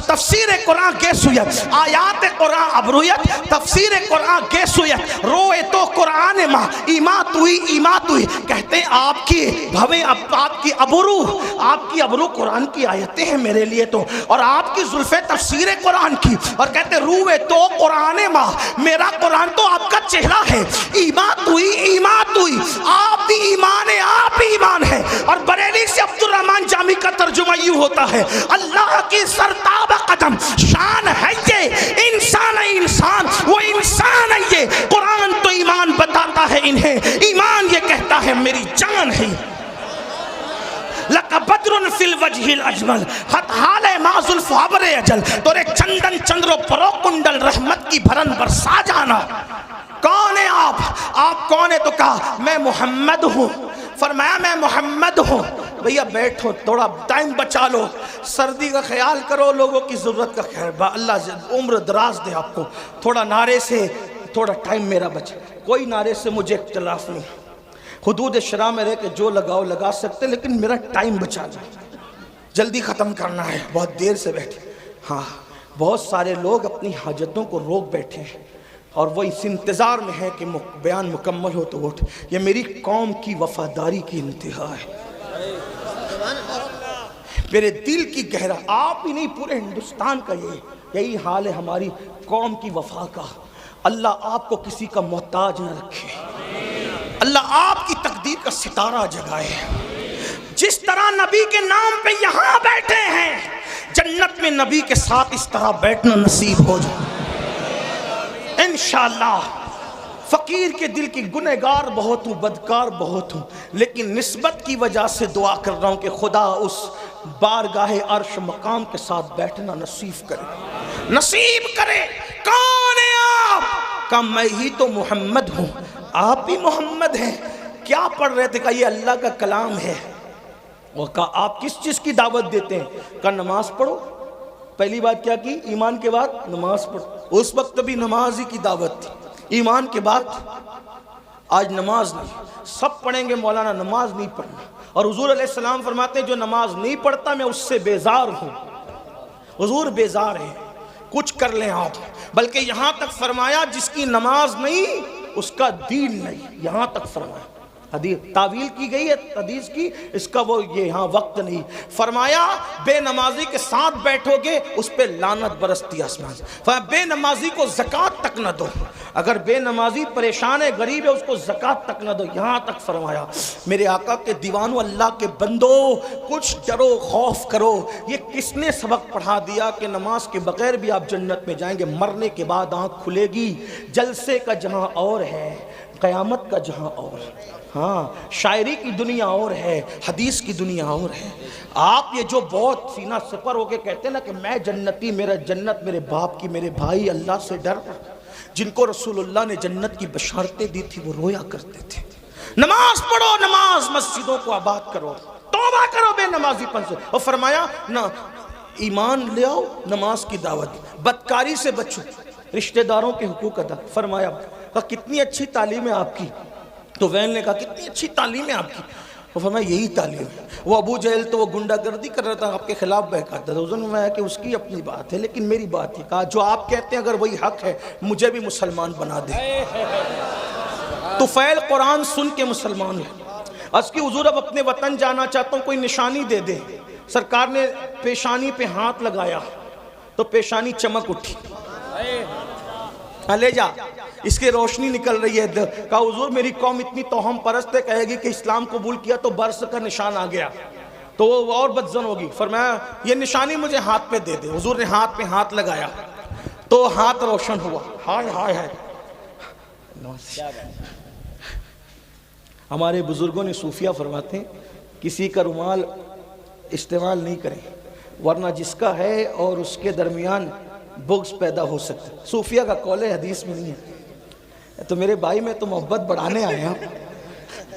تفسیر قرآن گیسویت, آیات قرآن ابرویت تفسیر قرآن گیسویت, روئے تو قرآن ماں ایمات ہوئی ایمات ہوئی. کہتے ہیں آپ کی بھویں آپ کی ابرو قرآن کی آیتیں ہیں میرے لیے تو, اور آپ کی زلفیں تفسیر قرآن کی, اور کہتے ہیں روئے تو قرآن ماں, میرا قرآن تو آپ کا چہرہ ہے. ایمات ہوئی ایمات ہوئی, آپ بھی ایمان ہے, آپ بھی ایمان ہے. اور بریلی سے عبد الرحمن جامی کا ترجمہ یوں ہوتا ہے اللہ کی سرتاب قدم شان ہے یہ, انسان ہے انسان, وہ انسان ہے یہ. قرآن تو ایمان بتاتا ہے انہیں, ایمان یہ کہتا ہے میری جان ہے. لَقَ بَدْرٌ فِي الْوَجْهِ الْأَجْمَلِ خط حال ہے ما زلف عبر اجل, تورے چندن چندرو پرو کنڈل رحمت کی بھرن برسا جانا. کون ہے آپ کون ہے؟ تو کہا میں محمد ہوں. فرمایا میں محمد ہوں. بھیا بیٹھو, تھوڑا ٹائم بچا لو, سردی کا خیال کرو, لوگوں کی ضرورت کا خیر, اللہ عمر دراز دے آپ کو. تھوڑا نعرے سے تھوڑا ٹائم میرا بچے, کوئی نعرے سے مجھے اختلاف نہیں, حدود شرع میں رہ کے جو لگاؤ لگا سکتے, لیکن میرا ٹائم بچا جائے, جلدی ختم کرنا ہے, بہت دیر سے بیٹھے. ہاں بہت سارے لوگ اپنی حاجتوں کو روک بیٹھے ہیں اور وہ اس انتظار میں ہے کہ بیان مکمل ہو تو اٹھ. یہ میری قوم کی وفاداری کی انتہا ہے, میرے دل کی گہرا, آپ ہی نہیں پورے ہندوستان کا یہی حال ہے ہماری قوم کی وفا کا. اللہ آپ کو کسی کا محتاج نہ رکھے, اللہ آپ کی تقدیر کا ستارہ جگائے. جس طرح نبی کے نام پہ یہاں بیٹھے ہیں, جنت میں نبی کے ساتھ اس طرح بیٹھنا نصیب ہو جائے انشاءاللہ. فقیر کے دل کی گنہگار بہت ہوں, بدکار بہت ہوں, لیکن نسبت کی وجہ سے دعا کر رہا ہوں کہ خدا اس بارگاہ عرش مقام کے ساتھ بیٹھنا نصیب کرے. کون ہے آپ؟ کہ میں ہی تو محمد ہوں. آپ بھی محمد ہیں. کیا پڑھ رہے تھے؟ کہ یہ اللہ کا کلام ہے. وہ کہا آپ کس چیز کی دعوت دیتے ہیں؟ کہ نماز پڑھو. پہلی بات کیا کی؟ ایمان کے بعد نماز پڑھو. اس وقت بھی نماز ہی کی دعوت تھی, ایمان کے بعد. آج نماز نہیں, سب پڑھیں گے مولانا نماز نہیں پڑھنا, اور حضور علیہ السلام فرماتے ہیں جو نماز نہیں پڑھتا میں اس سے بیزار ہوں. حضور بیزار ہیں, کچھ کر لیں آپ. بلکہ یہاں تک فرمایا جس کی نماز نہیں اس کا دین نہیں, یہاں تک فرمایا. حدیث تعویل کی گئی ہے حدیث کی, اس کا وہ یہاں وقت نہیں. فرمایا بے نمازی کے ساتھ بیٹھو گے اس پہ لعنت برستی آسمان سے. فرمایا بے نمازی کو زکوٰۃ تک نہ دو, اگر بے نمازی پریشان ہے غریب ہے اس کو زکوٰۃ تک نہ دو. یہاں تک فرمایا. میرے آقا کے دیوانو, اللہ کے بندو, کچھ ڈرو خوف کرو. یہ کس نے سبق پڑھا دیا کہ نماز کے بغیر بھی آپ جنت میں جائیں گے؟ مرنے کے بعد آنکھ کھلے گی, جلسے کا جہاں اور ہے, قیامت کا جہاں اور. ہاں شاعری کی دنیا اور ہے, حدیث کی دنیا اور ہے. آپ یہ جو بہت سینہ سپر ہو کے کہتے ہیں نا کہ میں جنتی, میرا جنت میرے باپ کی, میرے بھائی اللہ سے ڈر, جن کو رسول اللہ نے جنت کی بشارتیں دی تھی وہ رویا کرتے تھے. نماز پڑھو, نماز مسجدوں کو آباد کرو, توبہ کرو بے نمازی پن سے. اور فرمایا نہ ایمان لے آؤ, نماز کی دعوت, بدکاری سے بچو, رشتہ داروں کے حقوق ادا. فرمایا کہ کتنی اچھی تعلیم ہے آپ کی. تو وین نے کہا کتنی اچھی تعلیم ہے آپ کی. وہ فرمایا یہی تعلیم ہے. وہ ابو جہل تو وہ گنڈا گردی کر رہا تھا, آپ کے خلاف بہکاتا تھا. حضور نے فرمایا کہ اس کی اپنی بات ہے, لیکن میری بات یہ کہا جو آپ کہتے ہیں اگر وہی حق ہے مجھے بھی مسلمان بنا دے. طفیل قرآن سن کے مسلمان ہے. اس کی حضور اب اپنے وطن جانا چاہتا ہوں, کوئی نشانی دے دے. سرکار نے پیشانی پہ ہاتھ لگایا تو پیشانی چمک اٹھی. لے جا, اس کی روشنی نکل رہی ہے. کہا حضور میری قوم اتنی توہم پرست ہے, کہے گی کہ اسلام قبول کیا تو برس کا نشان آ گیا. تو وہ اور بدزن ہوگی. فرمایا یہ نشانی مجھے ہاتھ پہ دے دے. حضور نے ہاتھ پہ ہاتھ لگایا تو ہاتھ روشن ہوا. ہائے ہائے ہائے. ہمارے بزرگوں نے صوفیہ فرماتے ہیں کسی کا رومال استعمال نہیں کریں ورنہ جس کا ہے اور اس کے درمیان بغض پیدا ہو سکتا ہے. صوفیہ کا قول حدیث میں نہیں ہے. تو میرے بھائی میں تو محبت بڑھانے آیا ہوں,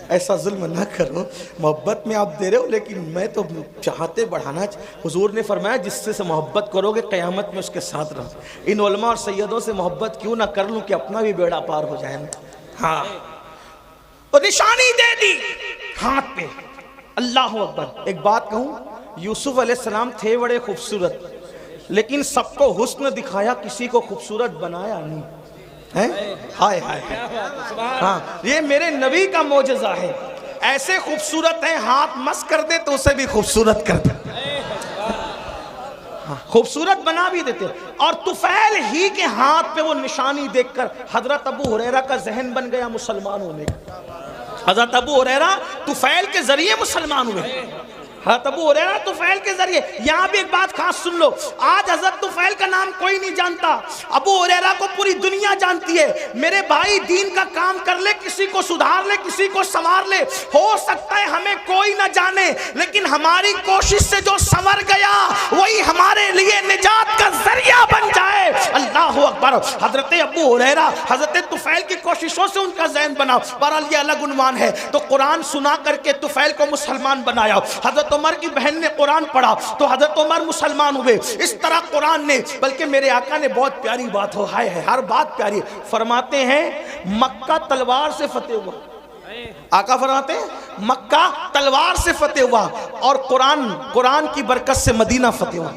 ایسا ظلم نہ کرو. محبت میں آپ دے رہے ہو لیکن میں تو چاہتے بڑھانا. حضور نے فرمایا جس سے محبت کرو گے قیامت میں اس کے ساتھ رہو. ان علماء اور سیدوں سے محبت کیوں نہ کر لوں کہ اپنا بھی بیڑا پار ہو جائے. ہاں تو نشانی دے دی ہاتھ پہ. اللہ اکبر. ایک بات کہوں, یوسف علیہ السلام تھے بڑے خوبصورت لیکن سب کو حسن دکھایا, کسی کو خوبصورت بنایا نہیں. ہائے ہائے. ہاں یہ میرے نبی کا معجزہ ہے. ایسے خوبصورت ہیں ہاتھ مس کر دے تو اسے بھی خوبصورت کر دے, خوبصورت بنا بھی دیتے. اور طفیل ہی کے ہاتھ پہ وہ نشانی دیکھ کر حضرت ابو ہریرہ کا ذہن بن گیا مسلمان ہونے کا. حضرت ابو ہریرہ طفیل کے ذریعے مسلمان ہوئے. حضرت ابو ہریرہ طفیل کے ذریعے. یہاں بھی ایک بات خاص سن لو, آج حضرت طفیل کا نام کوئی نہیں جانتا, ابو ہریرہ کو پوری دنیا جانتی ہے. میرے بھائی دین کا کام کر لے, کسی کو سدھار لے, کسی کو سنوار لے. ہو سکتا ہے ہمیں کوئی نہ جانے لیکن ہماری کوشش سے جو سنور گیا وہی ہمارے لیے نجات کا ذریعہ بن جائے. اللہ اکبر. حضرت ابو ہریرہ حضرت طفیل کی کوششوں سے ان کا ذہن بنا. بہرحال یہ الگ عنوان ہے. تو قرآن سنا کر کے طفیل کو مسلمان بنایا. حضرت عمر کی بہن نے قرآن پڑھا تو حضرت عمر مسلمان ہوئے. اس طرح قرآن نے, بلکہ میرے آقا نے بہت پیاری بات ہو, ہائے ہے ہر بات پیاری. فرماتے ہیں مکہ تلوار سے فتح ہوا. آقا فرماتے ہیں مکہ تلوار سے فتح ہوا اور قرآن کی برکت سے مدینہ فتح ہوا.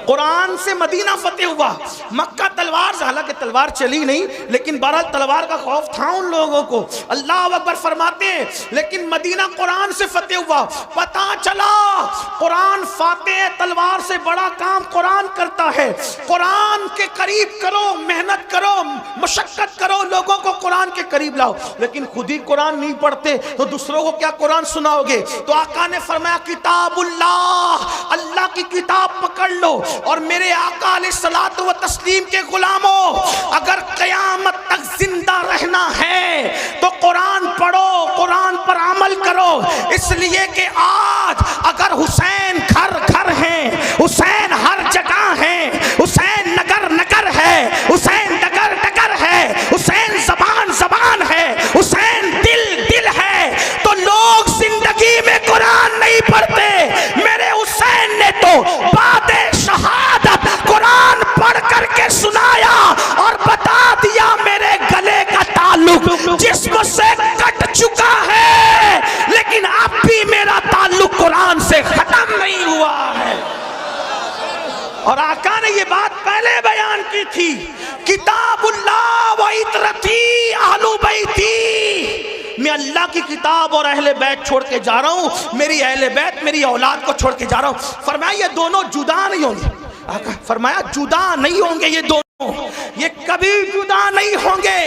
قرآن سے مدینہ فتح ہوا. مکہ تلوار سے, حالانکہ تلوار چلی نہیں لیکن بہرحال تلوار کا خوف تھا ان لوگوں کو. اللہ اکبر. فرماتے ہیں لیکن مدینہ قرآن سے فتح ہوا. پتہ چلا قرآن فاتح ہے, تلوار سے بڑا کام قرآن کرتا ہے. قرآن کے قریب کرو, محنت کرو, مشقت کرو, لوگوں کو قرآن کے قریب لاؤ. لیکن خود ہی قرآن نہیں پڑھتے تو دوسروں کو کیا قرآن سناؤ گے؟ تو آقا نے فرمایا کتاب اللہ, اللہ کی کتاب پکڑ لو. اور میرے آقا علیہ الصلوۃ والتسلیم کے غلاموں, اگر قیامت تک زندہ رہنا ہے تو قرآن پڑھو, قرآن پر عمل کرو. اس لیے کہ آج اگر حسین گھر گھر ہیں, حسین ہر جگہ ہیں, حسین نگر نگر ہے, حسین ڈگر ڈگر ہے, حسین زبان زبان ہے, حسین دل دل ہے, تو لوگ زندگی میں قرآن نہیں پڑھتے. میرے حسین نے تو بعد شہادت قرآن پڑھ کر کے سنایا اور بتا دیا میرے گلے کا تعلق جسم سے کٹ چکا ہے لیکن اب بھی میرا تعلق قرآن سے ختم نہیں ہوا ہے. اور آقا نے یہ بات پہلے بیان کی تھی, کتاب اللہ و عطرتی اہل بیتی. میں اللہ کی کتاب اور اہل بیت چھوڑ کے جا رہا ہوں, میری اہل بیت میری اولاد کو چھوڑ کے جا رہا ہوں. فرمایا یہ دونوں جدا نہیں ہوں گے. فرمایا جدا نہیں ہوں گے یہ دونوں, یہ کبھی جدا نہیں ہوں گے.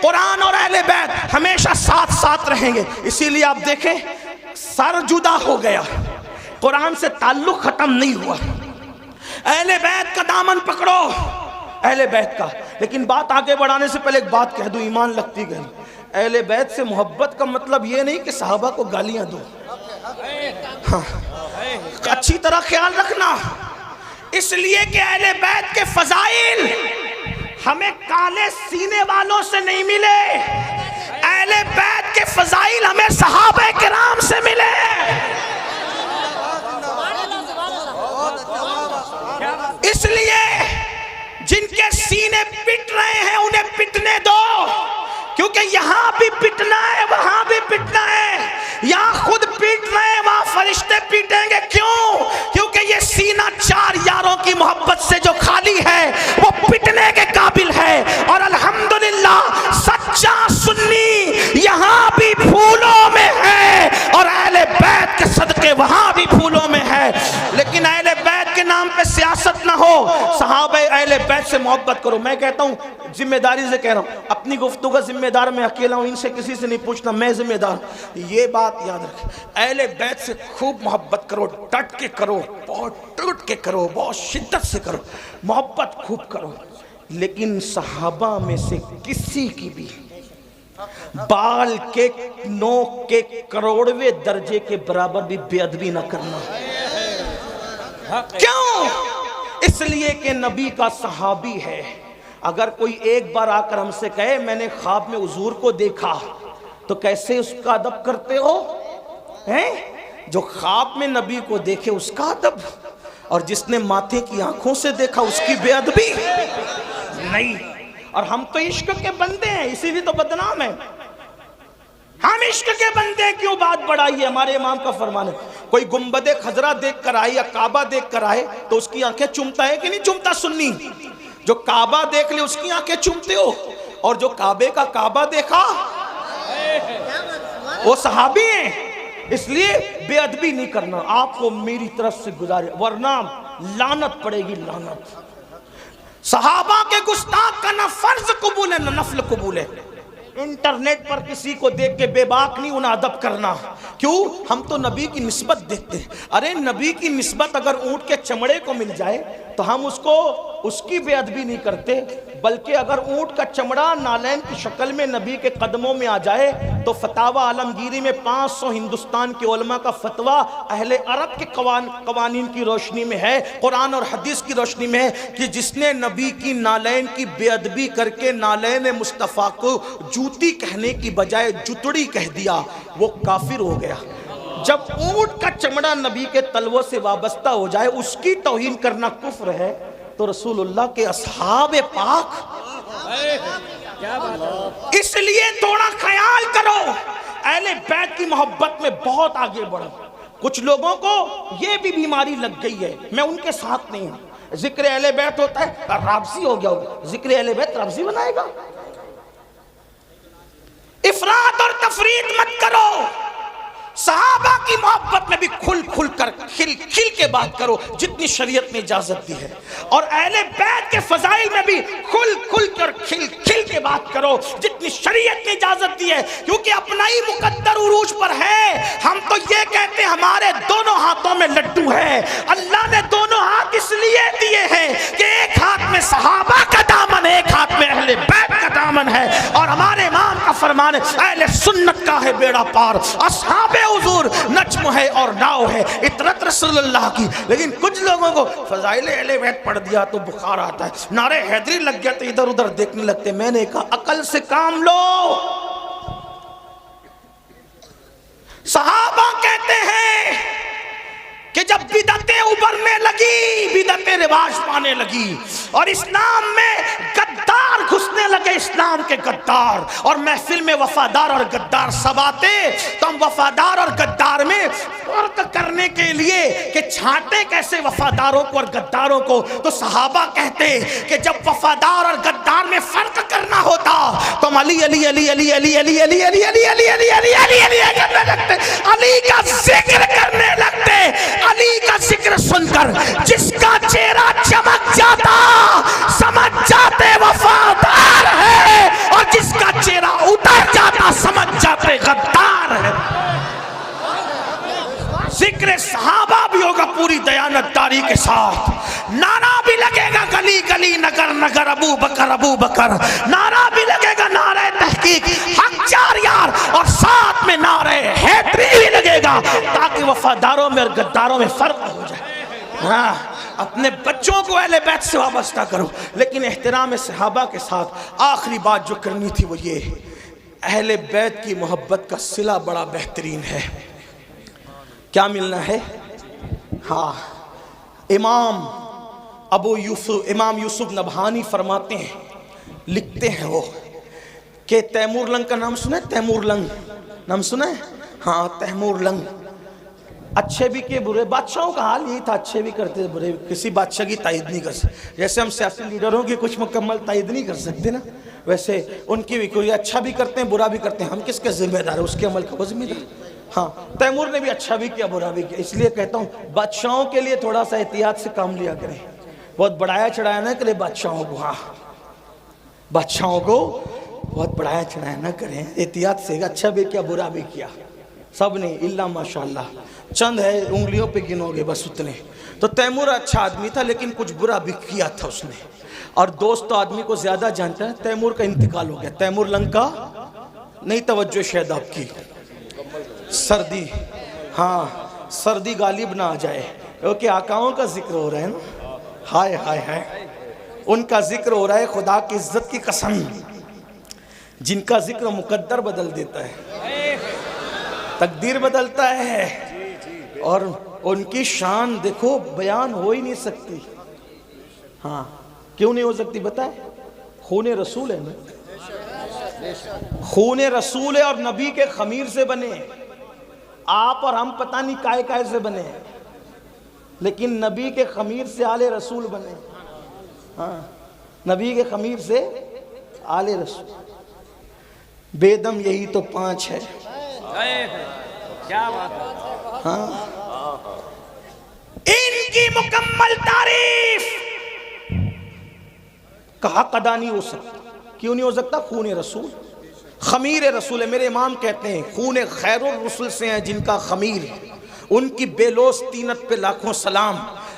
قرآن اور اہل بیت ہمیشہ ساتھ ساتھ رہیں گے. اسی لیے آپ دیکھیں سر جدا ہو گیا, قرآن سے تعلق ختم نہیں ہوا. اہل بیت کا دامن پکڑو, اہل بیت کا. لیکن بات آگے بڑھانے سے پہلے ایک بات کہہ دوں, ایمان لگتی گئی. اہل بیت سے محبت کا مطلب یہ نہیں کہ صحابہ کو گالیاں دو. ہاں اچھی طرح خیال رکھنا, اس لیے کہ اہل بیت کے فضائل ہمیں کالے سینے والوں سے نہیں ملے. اہل بیت کے فضائل ہمیں صحابہ کرام سے ملے. اس لیے جن کے سینے پٹ رہے ہیں انہیں پٹنے دو, کیونکہ یہاں بھی پٹنا ہے وہاں بھی پٹنا ہے. یہاں خود پیٹ رہے ہیں وہاں فرشتے پیٹیں گے. کیوں؟ کیونکہ یہ سینہ چار یاروں کی محبت سے جو خالی ہے وہ پٹنے کے قابل ہے. اور الحمدللہ سچا سنی یہاں بھی پھولوں میں ہے اور اہل بیت کے صدقے وہاں بھی پھولوں میں ہے. لیکن اہل بیت کے نام پہ سیاست نہ ہو، صحابہ اہل بیت سے محبت کرو۔ میں کہتا ہوں، ذمہ داری سے کہہ رہا ہوں، اپنی گفتگو کا ذمہ دار میں اکیلا ہوں، ان سے کسی سے نہیں پوچھنا، میں ذمہ دار ہوں۔ یہ بات یاد رکھیں، اہل بیت سے خوب محبت کرو، ڈٹ کے کرو، بہت ٹوٹ کے کرو، بہت شدت سے کرو، محبت خوب کرو، لیکن صحابہ میں سے کسی کی بھی بال کے نوک کے کروڑویں درجے کے برابر بھی بے ادبی نہ کرنا۔ کیوں؟ اس لیے کہ نبی کا صحابی ہے۔ اگر کوئی ایک بار آ کر ہم سے کہے میں نے خواب میں حضور کو دیکھا، تو کیسے اس کا ادب کرتے ہو؟ جو خواب میں نبی کو دیکھے اس کا ادب، اور جس نے ماتھے کی آنکھوں سے دیکھا اس کی بے ادبی نہیں۔ اور ہم تو عشق کے بندے ہیں، اسی لیے تو بدنام ہے۔ ہم عشق کے بندے ہیں، کیوں بات بڑھائی ہے؟ ہمارے امام کا فرمان ہے، کوئی گنبد خضرا دیکھ کر آئے یا کعبہ دیکھ کر آئے تو اس کی آنکھیں چومتا ہے کہ نہیں چومتا؟ سنی جو کعبہ دیکھ لے اس کی آنکھیں چومتے ہو، اور جو کعبے کا کعبہ دیکھا وہ صحابی ہیں۔ اس لیے بے ادبی نہیں کرنا، آپ کو میری طرف سے گزارے، ورنہ لعنت پڑے گی، لعنت۔ صحابہ کے گستاخ کا نہ فرض قبول ہے نہ نفل قبول ہے۔ انٹرنیٹ پر کسی کو دیکھ کے بے باک نہیں انہیں ادب کرنا، کیوں؟ ہم تو نبی کی نسبت دیکھتے ہیں۔ ارے نبی کی نسبت اگر اونٹ کے چمڑے کو مل جائے تو ہم اس کی بے ادبی نہیں کرتے، بلکہ اگر اونٹ کا چمڑا نالین کی شکل میں نبی کے قدموں میں آ جائے تو فتاوی عالمگیری میں 500 ہندوستان کے علماء کا فتویٰ اہل عرب کے قوانین کی روشنی میں ہے، قرآن اور حدیث کی روشنی میں ہے، کہ جس نے نبی کی نالین کی بے ادبی کر کے نالین مصطفیٰ کو جوتی کہنے کی بجائے جتڑی کہہ دیا، وہ کافر ہو گیا۔ جب اونٹ کا چمڑا نبی کے تلووں سے وابستہ ہو جائے اس کی توہین کرنا کفر ہے، تو رسول اللہ کے اصحاب پاک، اس لیے تھوڑا خیال کرو، اہل بیت کی محبت میں بہت آگے بڑھو۔ کچھ لوگوں کو یہ بھی بیماری لگ گئی ہے، میں ان کے ساتھ نہیں ہوں، ذکر اہل بیت ہوتا ہے رابضی ہو گیا ہوگا، ذکر اہل بیت رابضی بنائے گا؟ افراط اور تفریط مت کرو، صحابہ کی محبت میں بھی کھل کھل کر کھل کھل کے بات کرو جتنی شریعت نے اجازت دی ہے، اور اہل بیت کے فضائل میں بھی کھل کھل کر کھل کھل کے بات کرو جتنی شریعت نے اجازت دی ہے، کیونکہ اپنا ہی مقدر عروج پر ہے۔ ہم تو یہ کہتے ہیں ہمارے دونوں ہاتھوں میں لڈو ہے، اللہ نے دونوں ہاتھ اس لیے دیے ہیں کہ ایک ہاتھ میں صحابہ کا دامن ہے، ایک ہاتھ میں اہل بیت کا دامن ہے، اور ہمارے امام کا فرمان ہے اہل سنت کا ہے بیڑا پار، اصحاب حضور نجم ہے اور ناؤ ہے، اطرت رسول اللہ کی۔ لیکن کچھ لوگوں کو فضائل اہل بیت پڑھ دیا تو بخار آتا ہے، نعرہ حیدری لگ گیا تو ادھر ادھر دیکھنے لگتے۔ میں نے کہا عقل سے کام لو۔ صحابہ کہتے ہیں کہ جب بدعتیں ابھرنے لگی، بدعتیں رواج پانے لگی اور اسلام میں غدار گھسنے لگے، اسلام کے غدار، اور محفل میں وفادار اور غدار سب آتے، تو ہم وفادار اور غدار میں فرق کرنے کے لیے کہ چھانٹے کیسے وفاداروں کو اور غداروں کو، تو صحابہ کہتے کہ جب وفادار اور غدار میں فرق کرنا ہوتا تو ہم علی علی علی علی علی علی علی علی علی علی علی علی علی علی کرنے لگتے، علی کا ذکر کرنے لگتے۔ علی کا ذکر سن کر جس کا چہرہ چمک جاتا سمجھ جاتے وفادار ہے، اور جس کا چہرہ اتر جاتا سمجھ جاتے غدار ہے۔ ذکر صحابہ بھی ہوگا پوری دیانتداری کے ساتھ، نعرہ بھی لگے گا گلی گلی نگر نگر ابو بکر، نعرہ بھی لگے گا نعرہ تحقیق حق چار یار، اور ساتھ میں نعرہ حیدری بھی لگے گا، تاکہ وفاداروں میں اور غداروں میں فرق ہو جائے۔ ہاں، اپنے بچوں کو اہل بیت سے وابستہ کرو، لیکن احترام صحابہ کے ساتھ۔ آخری بات جو کرنی تھی وہ یہ، اہل بیت کی محبت کا صلہ بڑا بہترین ہے۔ کیا ملنا ہے؟ ہاں، امام یوسف نبہانی فرماتے ہیں، لکھتے ہیں وہ کہ تیمور لنگ کا نام سنا ہے؟ تیمور لنگ نام سنا ہے؟ ہاں، تیمور لنگ اچھے بھی کہ برے، بادشاہوں کا حال یہی تھا، اچھے بھی کرتے برے، کسی بادشاہ کی تائید نہیں کر سکتے۔ جیسے ہم سیاسی لیڈروں کی کچھ مکمل تائید نہیں کر سکتے نا، ویسے ان کی بھی کوئی اچھا بھی کرتے ہیں برا بھی کرتے ہیں، ہم کس کے ذمہ دار ہیں؟ اس کے عمل کا وہ ذمہ دار۔ ہاں تیمور نے بھی اچھا بھی کیا برا بھی کیا، اس لیے کہتا ہوں بادشاہوں کے لیے تھوڑا سا احتیاط سے کام لیا کریں، بہت بڑھایا چڑھایا نہ کرے بادشاہوں کو، ہاں بادشاہوں کو بہت بڑھایا چڑھایا نہ کریں، احتیاط سے، اچھا بھی کیا برا بھی کیا، سب نے الا ماشاءاللہ، چند ہے انگلیوں پہ گنو گے بس اتنے۔ تو تیمور اچھا آدمی تھا لیکن کچھ برا بھی کیا تھا اس نے، اور دوست تو آدمی کو زیادہ جانتا ہے۔ تیمور کا انتقال ہو گیا، تیمور لنکا نہیں، توجہ شاید آپ کی، سردی، ہاں سردی غالب نہ آ جائے، کیونکہ آقاؤں کا ذکر ہو رہا ہے نا، ہائے ہائے ہائے، ان کا ذکر ہو رہا ہے، خدا کی عزت کی قسم، جن کا ذکر مقدر بدل دیتا ہے، تقدیر بدلتا ہے، اور ان کی شان دیکھو بیان ہو ہی نہیں سکتی۔ ہاں کیوں نہیں ہو سکتی بتائیں؟ خون رسول ہے نا، خون رسول ہے، اور نبی کے خمیر سے بنے ہیں۔ آپ اور ہم پتہ نہیں کائے کائے سے بنے ہیں، لیکن نبی کے خمیر سے آل رسول بنے۔ ہاں نبی کے خمیر سے آل رسول، بے دم یہی تو 5 ہے۔ کیا بات ہے، ہاں ان کی مکمل تعریف کا حق ادا نہیں ہو سکتا۔ کیوں نہیں ہو سکتا؟ خون رسول، خمیر رسول ہے۔ میرے امام کہتے ہیں خون خیر الرسل سے ہیں جن کا خمیر، ان کی بے لوث طینت پہ لاکھوں سلام،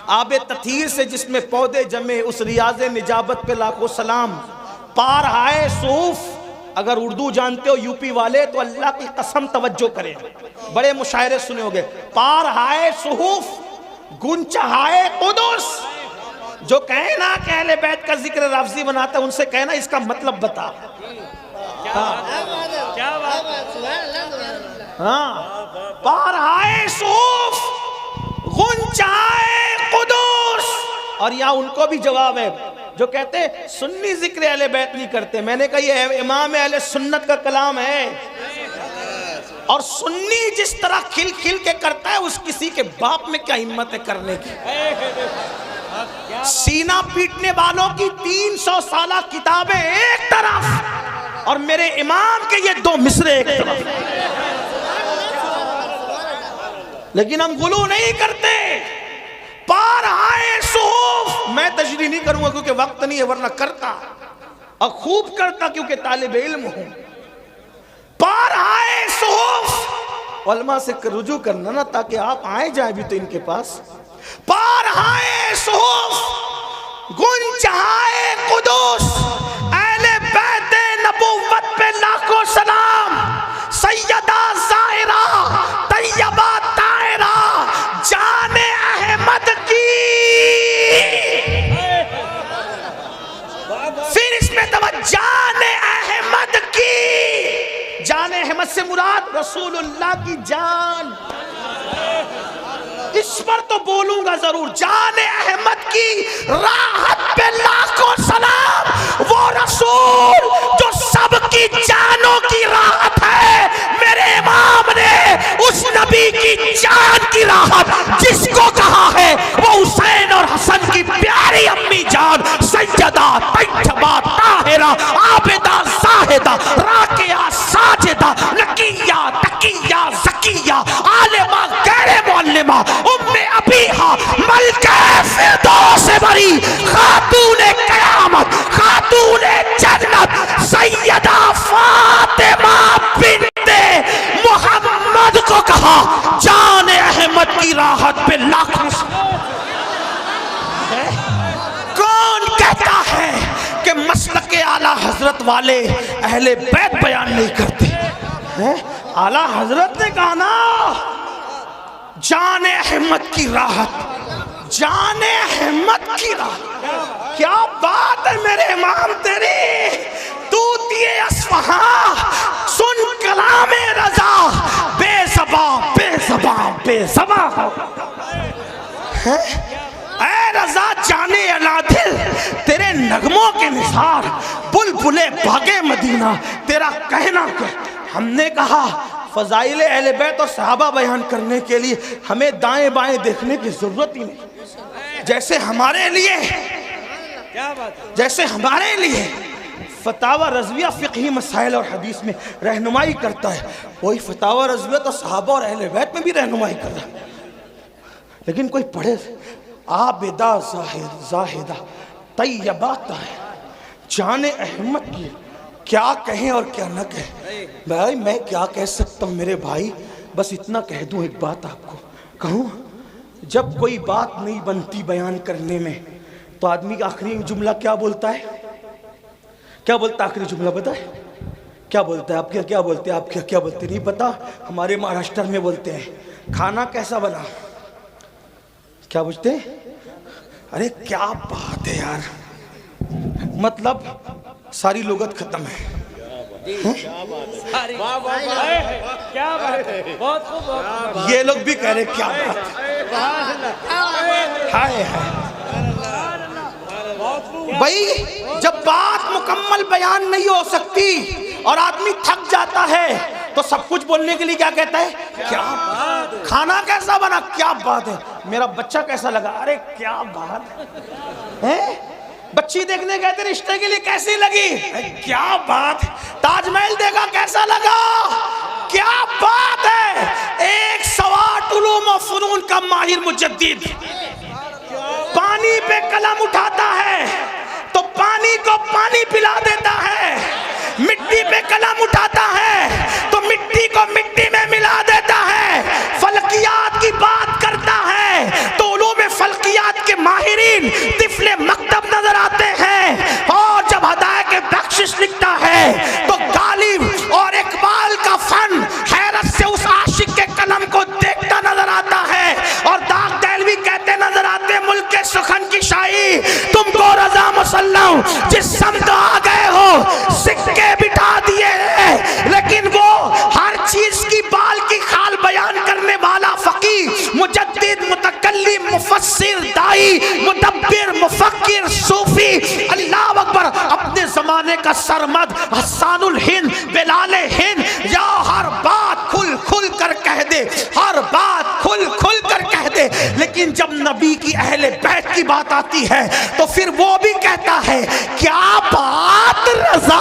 آب تطہیر سے جس میں پودے جمے اس ریاض نجابت پہ لاکھوں سلام، پار ہائے صحف، اگر اردو جانتے ہو یوپی والے تو اللہ کی قسم توجہ کریں، بڑے مشاعرے سنے ہوگے، پار ہائے صحف گنچہائے قدس، جو کہنا کہ اہل بیت کا ذکر لفظی بناتا ہے ان سے کہنا اس کا مطلب بتا۔ ہاں پار ہائے صحف غنچہائے قدس، اور یہاں ان کو بھی جواب ہے جو کہتے ہیں سنی ذکر اہل بیت نہیں کرتے۔ میں نے کہا یہ امام اہل سنت کا کلام ہے، اور سنی جس طرح کھل کھل کے کرتا ہے اس کسی کے باپ میں کیا ہمت ہے کرنے کی۔ سینہ پیٹنے والوں کی 300 سالہ کتابیں ایک طرف، اور میرے امام کے یہ 2 مصرے ایک طرف، لیکن ہم غلو نہیں کرتے۔ پار آئے صحف، میں تشریح نہیں کروں گا کیونکہ وقت نہیں ہے، ورنہ کرتا اور خوب کرتا کیونکہ طالب علم ہوں۔ پار آئے صحف، علماء سے رجوع کرنا نا تاکہ آپ آئے جائیں بھی تو ان کے پاس۔ پار آئے صحف گنچہائے قدس، اہل بیت نبوت پہ لاکھوں سلام، سیدہ زاہرہ طیبہ طاہرہ جان احمد کی، پھر اس میں جان احمد کی، جان احمد سے مراد رسول اللہ کی جان، اس پر تو بولوں گا ضرور۔ جان احمد کی راحت پہ لاکھوں سلام، وہ رسول جو سب کی جانوں کی راحت ہے۔ میرے امام نے اس نبی کی جان کی راحت جس کو کہا ہے وہ حسین اور حسن کی پیاری امی جان سیدہ طیبہ طاہرہ عابدہ زاہدہ راکعہ ساجدہ نقیہ تقیہ زکیہ عالمہ غیر معلمہ ام ابیہا ملکہ فردوس بری خاتون قیامت خاتون جنت سیدہ فاطمہ بنت محمد کو کہا جان احمد کی راحت پہ لاکھوں۔ کون کہتا ہے کہ مسلک اعلیٰ حضرت والے اہل بیت بیان نہیں کرتے؟ اعلیٰ حضرت نے کہا نا جان احمد کی راحت، جان احمد کی راحت۔ کیا بات ہے میرے امام تیری، طوطی اصفہاں سن کلام رضا، بے زباں بے زباں بے زباں ہو۔ اے رضا جانے انادل تیرے نغموں کے نثار، بلبلے باغے مدینہ تیرا کہنا کیا۔ ہم نے کہا فضائل اہل بیت اور صحابہ بیان کرنے کے لیے ہمیں دائیں بائیں دیکھنے کی ضرورت ہی نہیں، جیسے ہمارے لیے فتاوی رضویہ فقہی مسائل اور حدیث میں رہنمائی کرتا ہے، وہی فتاوی رضویہ تو صحابہ اور اہل بیت میں بھی رہنمائی کر رہا ہے. لیکن کوئی پڑھے عابدہ زاہدہ طیبہ طاہرہ جان احمد کی کیا کہیں اور کیا نہ کہیں. بھائی میں کیا کہہ سکتا ہوں میرے بھائی، بس اتنا کہہ دوں. ایک بات آپ کو کہوں، جب کوئی بات نہیں بنتی بیان کرنے میں تو آدمی کا آخری جملہ کیا بولتا ہے؟ کیا بولتا ہے آخری جملہ؟ بتائے کیا بولتا ہے؟ آپ کیا بولتے ہیں؟ آپ کیا بولتے نہیں پتا؟ ہمارے مہاراشٹر میں بولتے ہیں کھانا کیسا بنا. کیا بوجھتے ہیں؟ ارے کیا بات ہے یار، مطلب ساری لغت ختم ہے. یہ لوگ بھی کہہ رہے کیا بات ہے. بھائی جب بات مکمل بیان نہیں ہو سکتی اور آدمی تھک جاتا ہے تو سب کچھ بولنے کے لیے کیا کہتا ہے؟ کیا بات. کھانا کیسا بنا؟ کیا بات ہے. میرا بچہ کیسا لگا؟ ارے کیا بات ہے. بچی دیکھنے گئے تھے رشتے کے لیے، کیسی لگی؟ کیا بات. تاج محل دیکھا کیسا لگا؟ کیا بات ہے. ایک سوات علوم و فنون کا ماہر مجدد پانی پہ قلم اٹھاتا ہے تو پانی کو پانی پلا دیتا ہے، مٹی پہ قلم اٹھاتا ہے تو مٹی کو مٹی میں ملا دیتا ہے. فلکیات کی بات کرتا ہے تو علوم فلکیات کے ماہرین طفل مکتب نظر آتے ہیں، اور جب ہدایت بخشش لکھتا ہے تو غالب اور اقبال کا فن حیرت سے اس عاشق کے قلم کو دیکھتا نظر آتا ہے. اور داغ دہلوی کہتے نظر آتے ملک کے سخن کی شاہی تم کو رضا مسلم جس سمت آ گئے ہو سکے بٹھا دیے ہیں. لیکن وہ ہر چیز کی بال کی خال بیان کرنے والا فقیہ مجدد متکلم مفسر دائی مدبر مفکر صوفی اللہ اکبر اپنے زمانے کا سرمد حسان الہند بلال ہند یا ہر بات کھل کھل کر کہہ دے، ہر بات کھل کھل کر کہہ دے. لیکن جب نبی کی اہل بیت کی بات آتی ہے تو پھر وہ بھی کہتا ہے کیا بات رضا.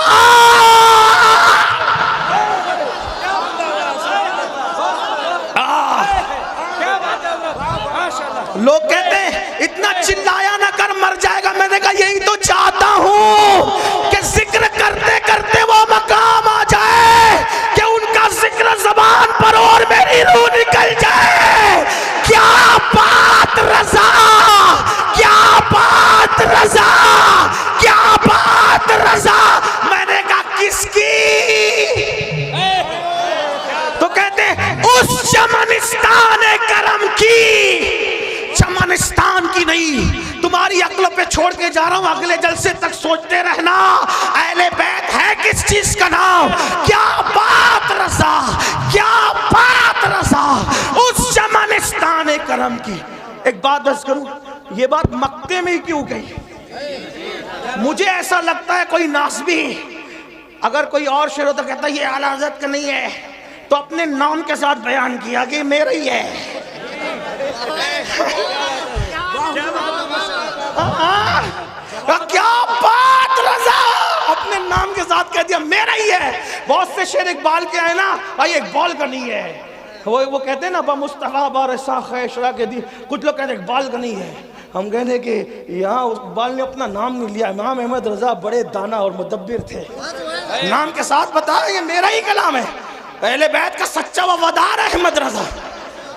لوگ کہتے ہیں اتنا چلایا نہ کر مر جائے گا. میں نے کہا یہی تو چاہتا ہوں کہ ذکر کرتے کرتے وہ مقام آ جائے کہ ان کا ذکر زبان پر اور میری روح نکل جائے. کیا بات رضا، کیا بات رضا، کیا بات رضا. میں نے کہا کس کی؟ تو کہتے ہیں اس چمنستان کرم کی. چمنستان کی نہیں، تمہاری عقل پہ چھوڑ کے جا رہا ہوں، اگلے جلسے تک سوچتے رہنا اہل بیت ہے کس چیز کا نام. کیا بات رضا، کیا بات رضا، اس چمنستان کرم کی. ایک بات عرض کروں، یہ بات مکے میں ہی کیوں گئی؟ مجھے ایسا لگتا ہے کوئی ناسبی اگر کوئی اور شعر ہوتا کہتا یہ اعلیٰ حضرت کا نہیں ہے تو اپنے نام کے ساتھ بیان کیا کہ میرا ہی ہے. کیا بات رضا، اپنے نام کے ساتھ کہہ دیا میرا ہی ہے. بہت سے شعر اقبال کے آئے نا، بھائی اقبال کا نہیں ہے. وہ کہتے ہیں نا با مصطفیٰ بارسا خیشرا کے دی. کچھ لوگ کہتے ہیں اقبال کا نہیں ہے. ہم کہتے ہیں کہ یہاں اقبال نے اپنا نام نہیں لیا. امام احمد رضا بڑے دانا اور مدبر تھے، نام کے ساتھ بتایا یہ میرا ہی کلام ہے. اہل بیت کا سچا وفادار احمد رضا،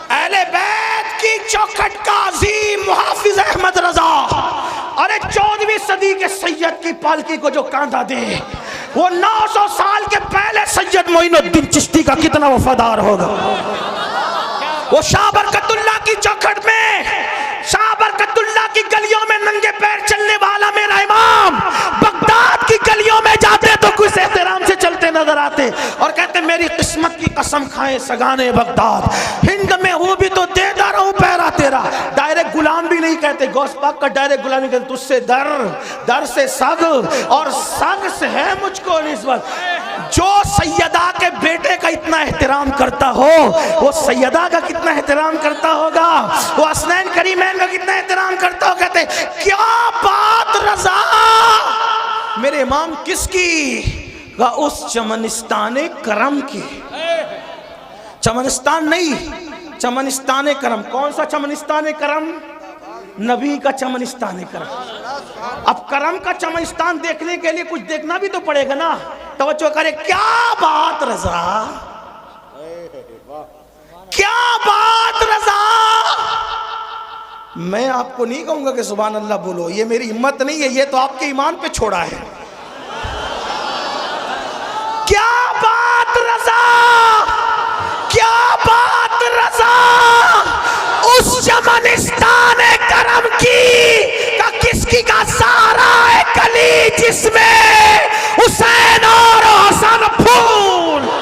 اہل بیت کی چوکھٹ کا عظیم محافظ احمد رضا. ارے 14ویں صدی کے سید کی پالکی کو جو کاندھا دے وہ 900 سال کے پہلے سید معین الدین چشتی کا کتنا وفادار ہوگا. وہ شاہ برکت اللہ کی چوکھٹ میں، شاہ برکت اللہ کی گلیوں میں ننگے پیر چلنے والا میرا امام بغداد کی گلیوں میں جاتے تو کچھ احترام سے چلتے نظر آتے اور کہتے میری قسمت کی قسم کھائیں سگانے بغداد، ہند میں ہوں بھی تو دیتا رہوں پیرا تیرا. ڈائریکٹ غلام بھی نہیں کہتے، غوث پاک کا ڈائریکٹ غلامی کہتے، تجھ سے در، در سے سگ اور سگ سے ہے مجھ کو نسبت. جو سیدہ کے بیٹے کا اتنا احترام کرتا ہو وہ سیدہ کا کتنا احترام کرتا ہوگا، وہ حسنین کریمین کا کتنا احترام کرتا ہو. کہتے کیا بات رضا. میرے تمام کس کی؟ کہا اس چمنستان کرم کی. چمنستان نہیں، چمنستان کرم. کون سا چمنستان کرم؟ نبی کا چمنستان کرم. اب کرم کا چمنستان دیکھنے کے لیے کچھ دیکھنا بھی تو پڑے گا نا. توجہ کرے، کیا بات رضا، کیا بات رضا. میں آپ کو نہیں کہوں گا کہ سبحان اللہ بولو، یہ میری ہمت نہیں ہے، یہ تو آپ کے ایمان پہ چھوڑا ہے. کیا بات رضا، کیا بات رضا. اس چمنستان کرم کی کا کس کی کا سارا کلی جس میں اس